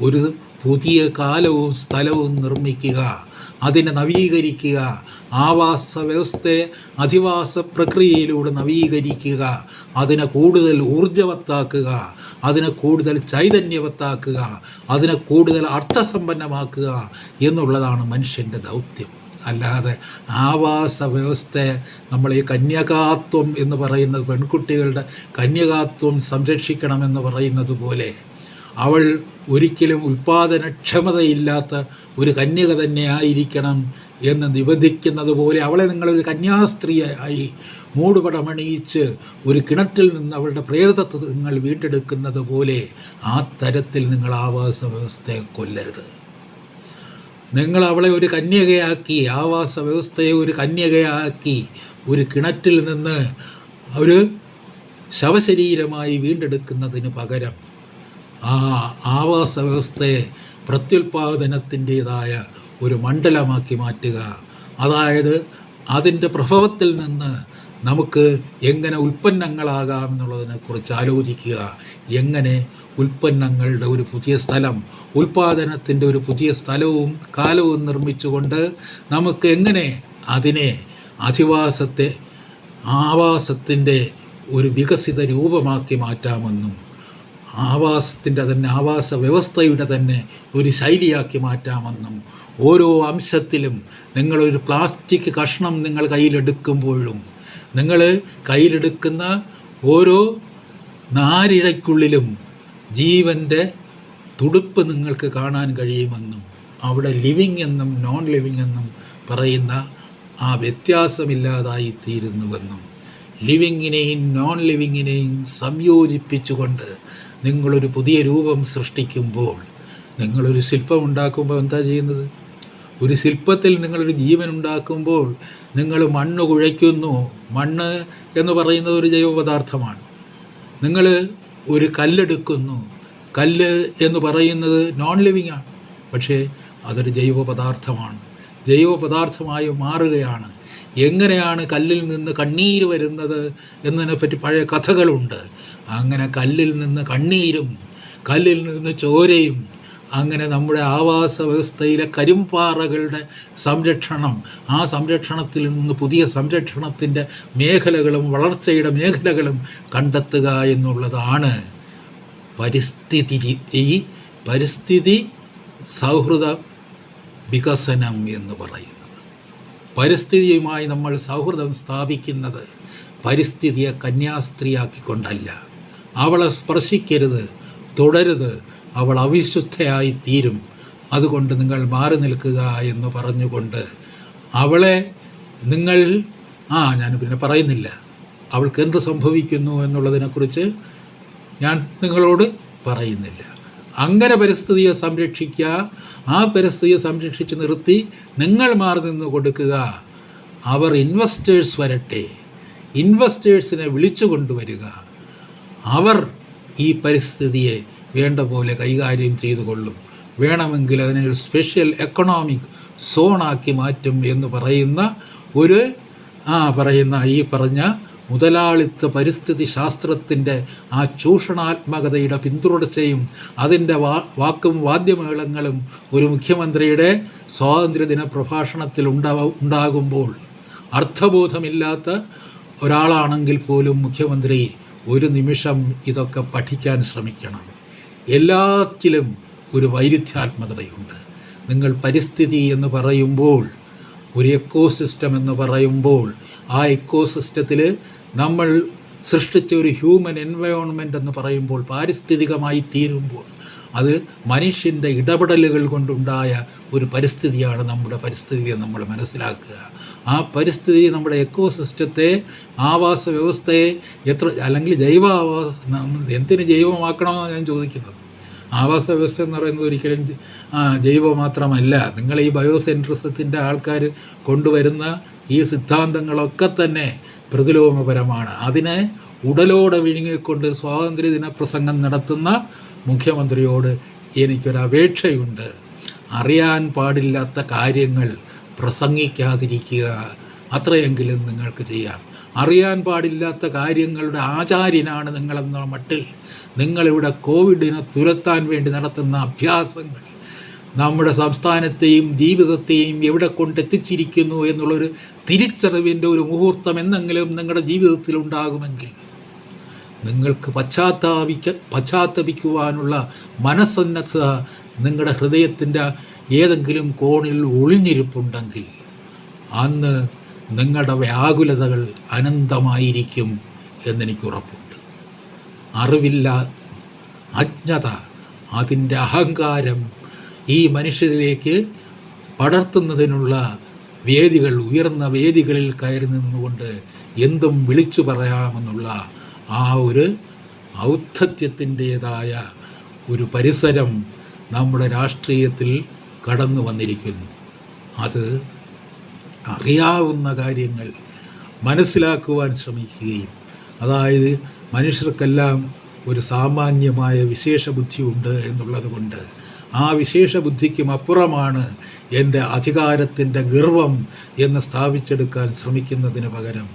A: ഒരു പുതിയ കാലവും സ്ഥലവും നിർമ്മിക്കുക, അതിനെ നവീകരിക്കുക, ആവാസ വ്യവസ്ഥയെ അധിവാസ പ്രക്രിയയിലൂടെ നവീകരിക്കുക, അതിനെ കൂടുതൽ ഊർജവത്താക്കുക, അതിനെ കൂടുതൽ ചൈതന്യവത്താക്കുക, അതിനെ കൂടുതൽ അർത്ഥസമ്പന്നമാക്കുക എന്നുള്ളതാണ് മനുഷ്യൻ്റെ ദൗത്യം. അല്ലാതെ ആവാസ വ്യവസ്ഥയെ നമ്മൾ ഈ കന്യകാത്വം എന്ന് പറയുന്നത്, പെൺകുട്ടികളുടെ കന്യകാത്വം സംരക്ഷിക്കണമെന്ന് പറയുന്നത് പോലെ, അവൾ ഒരിക്കലും ഉൽപ്പാദനക്ഷമതയില്ലാത്ത ഒരു കന്യക തന്നെ ആയിരിക്കണം എന്ന് നിബന്ധിക്കുന്നത് പോലെ, അവളെ നിങ്ങളൊരു കന്യാസ്ത്രീയായി മൂടുപടമണിയിച്ച് ഒരു കിണറ്റിൽ നിന്ന് അവളുടെ പ്രേതത്തെ നിങ്ങൾ വീണ്ടെടുക്കുന്നത് പോലെ, ആ തരത്തിൽ നിങ്ങൾ ആവാസ വ്യവസ്ഥയെ കൊല്ലരുത്. നിങ്ങൾ അവളെ ഒരു കന്യകയാക്കി, ആവാസ വ്യവസ്ഥയെ ഒരു കന്യകയാക്കി ഒരു കിണറ്റിൽ നിന്ന് ഒരു ശവശരീരമായി വീണ്ടെടുക്കുന്നതിന് പകരം ആ ആവാസ വ്യവസ്ഥയെ പ്രത്യുൽപാദനത്തിൻ്റേതായ ഒരു മണ്ഡലമാക്കി മാറ്റുക. അതായത് അതിൻ്റെ പ്രഭവത്തിൽ നിന്ന് നമുക്ക് എങ്ങനെ ഉൽപ്പന്നങ്ങളാകാം എന്നുള്ളതിനെക്കുറിച്ച് ആലോചിക്കുക. എങ്ങനെ ഉൽപ്പന്നങ്ങളുടെ ഒരു പുതിയ സ്ഥലം, ഉൽപ്പാദനത്തിൻ്റെ ഒരു പുതിയ സ്ഥലവും കാലവും നിർമ്മിച്ചുകൊണ്ട് നമുക്ക് എങ്ങനെ അതിനെ ആവാസത്തിൻ്റെ ഒരു വികസിത രൂപമാക്കി മാറ്റാമെന്നും, ആവാസത്തിൻ്റെ തന്നെ ആവാസ വ്യവസ്ഥയുടെ തന്നെ ഒരു ശൈലിയാക്കി മാറ്റാമെന്നും, ഓരോ അംശത്തിലും നിങ്ങളൊരു പ്ലാസ്റ്റിക് കഷ്ണം നിങ്ങൾ കയ്യിലെടുക്കുമ്പോഴും, നിങ്ങൾ കയ്യിലെടുക്കുന്ന ഓരോ നാരിഴയ്ക്കുള്ളിലും ജീവൻ്റെ തുടുപ്പ് നിങ്ങൾക്ക് കാണാൻ കഴിയുമെന്നും, അവിടെ ലിവിങ് എന്നും നോൺ ലിവിങ് എന്നും പറയുന്ന ആ വ്യത്യാസമില്ലാതായി തീരുന്നുവെന്നും, ലിവിങ്ങിനെയും നോൺ ലിവിങ്ങിനെയും സംയോജിപ്പിച്ചുകൊണ്ട് നിങ്ങളൊരു പുതിയ രൂപം സൃഷ്ടിക്കുമ്പോൾ, നിങ്ങളൊരു ശില്പം ഉണ്ടാക്കുമ്പോൾ എന്താ ചെയ്യുന്നത്? ഒരു ശില്പത്തിൽ നിങ്ങളൊരു ജീവൻ ഉണ്ടാക്കുമ്പോൾ നിങ്ങൾ മണ്ണ് കുഴയ്ക്കുന്നു. മണ്ണ് എന്ന് പറയുന്നത് ഒരു ജൈവപദാർത്ഥമാണ്. നിങ്ങൾ ഒരു കല്ലെടുക്കുന്നു. കല്ല് എന്ന് പറയുന്നത് നോൺ ലിവിങ് ആണ്, പക്ഷേ അതൊരു ജൈവപദാർത്ഥമാണ്. ജൈവപദാർത്ഥമായി മാറുകയാണ്. എങ്ങനെയാണ് കല്ലിൽ നിന്ന് കണ്ണീര് വരുന്നത് എന്നതിനെപ്പറ്റി പഴയ കഥകളുണ്ട്. അങ്ങനെ കല്ലിൽ നിന്ന് കണ്ണീരും കല്ലിൽ നിന്ന് ചോരയും, അങ്ങനെ നമ്മുടെ ആവാസ വ്യവസ്ഥയിലെ കരിമ്പാറകളുടെ സംരക്ഷണം, ആ സംരക്ഷണത്തിൽ നിന്ന് പുതിയ സംരക്ഷണത്തിൻ്റെ മേഖലകളും വളർച്ചയുടെ മേഖലകളും കണ്ടെത്തുക എന്നുള്ളതാണ് പരിസ്ഥിതി സൗഹൃദ വികസനം എന്ന് പറയുന്നത്. പരിസ്ഥിതിയുമായി നമ്മൾ സൗഹൃദം സ്ഥാപിക്കുന്നത് പരിസ്ഥിതിയെ കന്യാസ്ത്രീയാക്കിക്കൊണ്ടല്ല. അവളെ സ്പർശിക്കരുത്, തുടരുത്, അവൾ അവിശുദ്ധയായി തീരും, അതുകൊണ്ട് നിങ്ങൾ മാറി നിൽക്കുക എന്ന് പറഞ്ഞുകൊണ്ട് അവളെ നിങ്ങൾ ഞാൻ പിന്നെ പറയുന്നില്ല അവൾക്ക് എന്ത് സംഭവിക്കുന്നു എന്നുള്ളതിനെക്കുറിച്ച് ഞാൻ നിങ്ങളോട് പറയുന്നില്ല. അങ്ങനെ പരിസ്ഥിതിയെ സംരക്ഷിക്കുക, ആ പരിസ്ഥിതിയെ സംരക്ഷിച്ച് നിർത്തി നിങ്ങൾ മാറി നിന്ന് കൊടുക്കുക. അവർ ഇൻവെസ്റ്റേഴ്സ് വരട്ടെ, ഇൻവെസ്റ്റേഴ്സിനെ വിളിച്ചു കൊണ്ടുവരിക. അവർ ഈ പരിസ്ഥിതിയെ വേണ്ട പോലെ കൈകാര്യം ചെയ്തു കൊള്ളും. വേണമെങ്കിൽ അതിനെ ഒരു സ്പെഷ്യൽ എക്കണോമിക് സോണാക്കി മാറ്റും എന്ന് പറയുന്ന ഈ പറഞ്ഞ മുതലാളിത്ത പരിസ്ഥിതി ശാസ്ത്രത്തിൻ്റെ ആ ചൂഷണാത്മകതയുടെ പിന്തുടർച്ചയും അതിൻ്റെ വാക്കും വാദ്യമേളങ്ങളും ഒരു മുഖ്യമന്ത്രിയുടെ സ്വാതന്ത്ര്യദിന പ്രഭാഷണത്തിൽ ഉണ്ടാകുമ്പോൾ, അർത്ഥബോധമില്ലാത്ത ഒരാളാണെങ്കിൽ പോലും മുഖ്യമന്ത്രി ഒരു നിമിഷം ഇതൊക്കെ പഠിക്കാൻ ശ്രമിക്കണം. എല്ലാറ്റിലും ഒരു വൈരുദ്ധ്യാത്മകതയുണ്ട്. നിങ്ങൾ പരിസ്ഥിതി എന്ന് പറയുമ്പോൾ, ഒരു എക്കോസിസ്റ്റം എന്ന് പറയുമ്പോൾ, ആ എക്കോസിസ്റ്റത്തിൽ നമ്മൾ സൃഷ്ടിച്ച ഒരു ഹ്യൂമൻ എൻവയോൺമെൻ്റ് എന്ന് പറയുമ്പോൾ, പാരിസ്ഥിതികമായി തീരുമ്പോൾ, അത് മനുഷ്യൻ്റെ ഇടപെടലുകൾ കൊണ്ടുണ്ടായ ഒരു പരിസ്ഥിതിയാണ് നമ്മുടെ പരിസ്ഥിതിയെ നമ്മൾ മനസ്സിലാക്കുക. ആ പരിസ്ഥിതി നമ്മുടെ എക്കോസിസ്റ്റത്തെ, ആവാസ വ്യവസ്ഥയെ അല്ലെങ്കിൽ എന്തിന് ജൈവമാക്കണമെന്നാണ് ഞാൻ ചോദിക്കുന്നത്. ആവാസ വ്യവസ്ഥ എന്ന് പറയുന്നത് ഒരിക്കലും ജൈവ മാത്രമല്ല. നിങ്ങൾ ഈ ബയോസെൻട്രിസത്തിൻ്റെ ആൾക്കാർ കൊണ്ടുവരുന്ന ഈ സിദ്ധാന്തങ്ങളൊക്കെ തന്നെ പ്രതിലോമപരമാണ്. അതിനെ ഉടലോടെ വിഴുങ്ങിക്കൊണ്ട് സ്വാതന്ത്ര്യദിന പ്രസംഗം നടത്തുന്ന മുഖ്യമന്ത്രിയോട് എനിക്കൊരപേക്ഷയുണ്ട്. അറിയാൻ പാടില്ലാത്ത കാര്യങ്ങൾ പ്രസംഗിക്കാതിരിക്കുക, അത്രയെങ്കിലും നിങ്ങൾക്ക് ചെയ്യാം. അറിയാൻ പാടില്ലാത്ത കാര്യങ്ങളുടെ ആചാര്യനാണ് നിങ്ങളെന്ന മട്ടിൽ നിങ്ങളിവിടെ കോവിഡിനെ തുരത്താൻ വേണ്ടി നടത്തുന്ന അഭ്യാസങ്ങൾ നമ്മുടെ സംസ്ഥാനത്തെയും ജീവിതത്തെയും എവിടെ കൊണ്ടെത്തിച്ചിരിക്കുന്നു എന്നുള്ളൊരു തിരിച്ചറിവിൻ്റെ ഒരു മുഹൂർത്തം എന്നെങ്കിലും നിങ്ങളുടെ ജീവിതത്തിൽ ഉണ്ടാകുമെങ്കിൽ, നിങ്ങൾക്ക് പശ്ചാത്തപിക്കുവാനുള്ള മനസ്സന്നദ്ധത നിങ്ങളുടെ ഹൃദയത്തിൻ്റെ ഏതെങ്കിലും കോണിൽ ഒളിഞ്ഞിരിപ്പുണ്ടെങ്കിൽ, അന്ന് നിങ്ങളുടെ വ്യാകുലതകൾ അനന്തമായിരിക്കും എന്നെനിക്ക് ഉറപ്പുണ്ട്. അറിവില്ല, അജ്ഞത, അതിൻ്റെ അഹങ്കാരം ഈ മനുഷ്യരിലേക്ക് പടർത്തുന്നതിനുള്ള വേദികൾ, ഉയർന്ന വേദികളിൽ കയറി നിന്നുകൊണ്ട് എന്തും വിളിച്ചു പറയാമെന്നുള്ള ആ ഒരു ഔദ്ധത്യത്തിൻ്റേതായ ഒരു പരിസരം നമ്മുടെ രാഷ്ട്രീയത്തിൽ കടന്നു വന്നിരിക്കുന്നു. അത് അറിയാവുന്ന കാര്യങ്ങൾ മനസ്സിലാക്കുവാൻ ശ്രമിക്കുകയും, അതായത് മനുഷ്യർക്കെല്ലാം ഒരു സാമാന്യമായ വിശേഷ ബുദ്ധിയുണ്ട് എന്നുള്ളത് കൊണ്ട് ആ വിശേഷ ബുദ്ധിക്കും അപ്പുറമാണ് എൻ്റെ അധികാരത്തിൻ്റെ ഗർവം എന്ന് സ്ഥാപിച്ചെടുക്കാൻ ശ്രമിക്കുന്നതിന് പകരം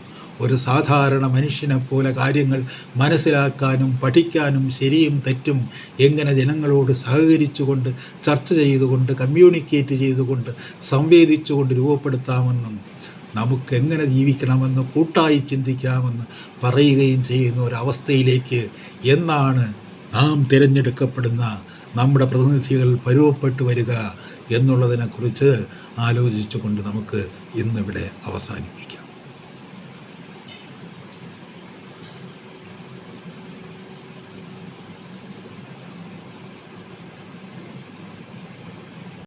A: ഒരു സാധാരണ മനുഷ്യനെപ്പോലെ കാര്യങ്ങൾ മനസ്സിലാക്കാനും പഠിക്കാനും ശരിയും തെറ്റും എങ്ങനെ ജനങ്ങളോട് സഹകരിച്ചുകൊണ്ട്, ചർച്ച ചെയ്തുകൊണ്ട്, കമ്മ്യൂണിക്കേറ്റ് ചെയ്തുകൊണ്ട്, സംവേദിച്ചുകൊണ്ട് രൂപപ്പെടുത്താമെന്നും നമുക്കെങ്ങനെ ജീവിക്കണമെന്ന് കൂട്ടായി ചിന്തിക്കാമെന്ന് പറയുകയും ചെയ്യുന്ന ഒരവസ്ഥയിലേക്ക് എന്നാണ് നാം തിരഞ്ഞെടുക്കപ്പെടുന്ന നമ്മുടെ പ്രതിനിധികൾ പരുവപ്പെട്ടു വരിക എന്നുള്ളതിനെക്കുറിച്ച് ആലോചിച്ചുകൊണ്ട് നമുക്ക് ഇന്നിവിടെ അവസാനിപ്പിക്കാം.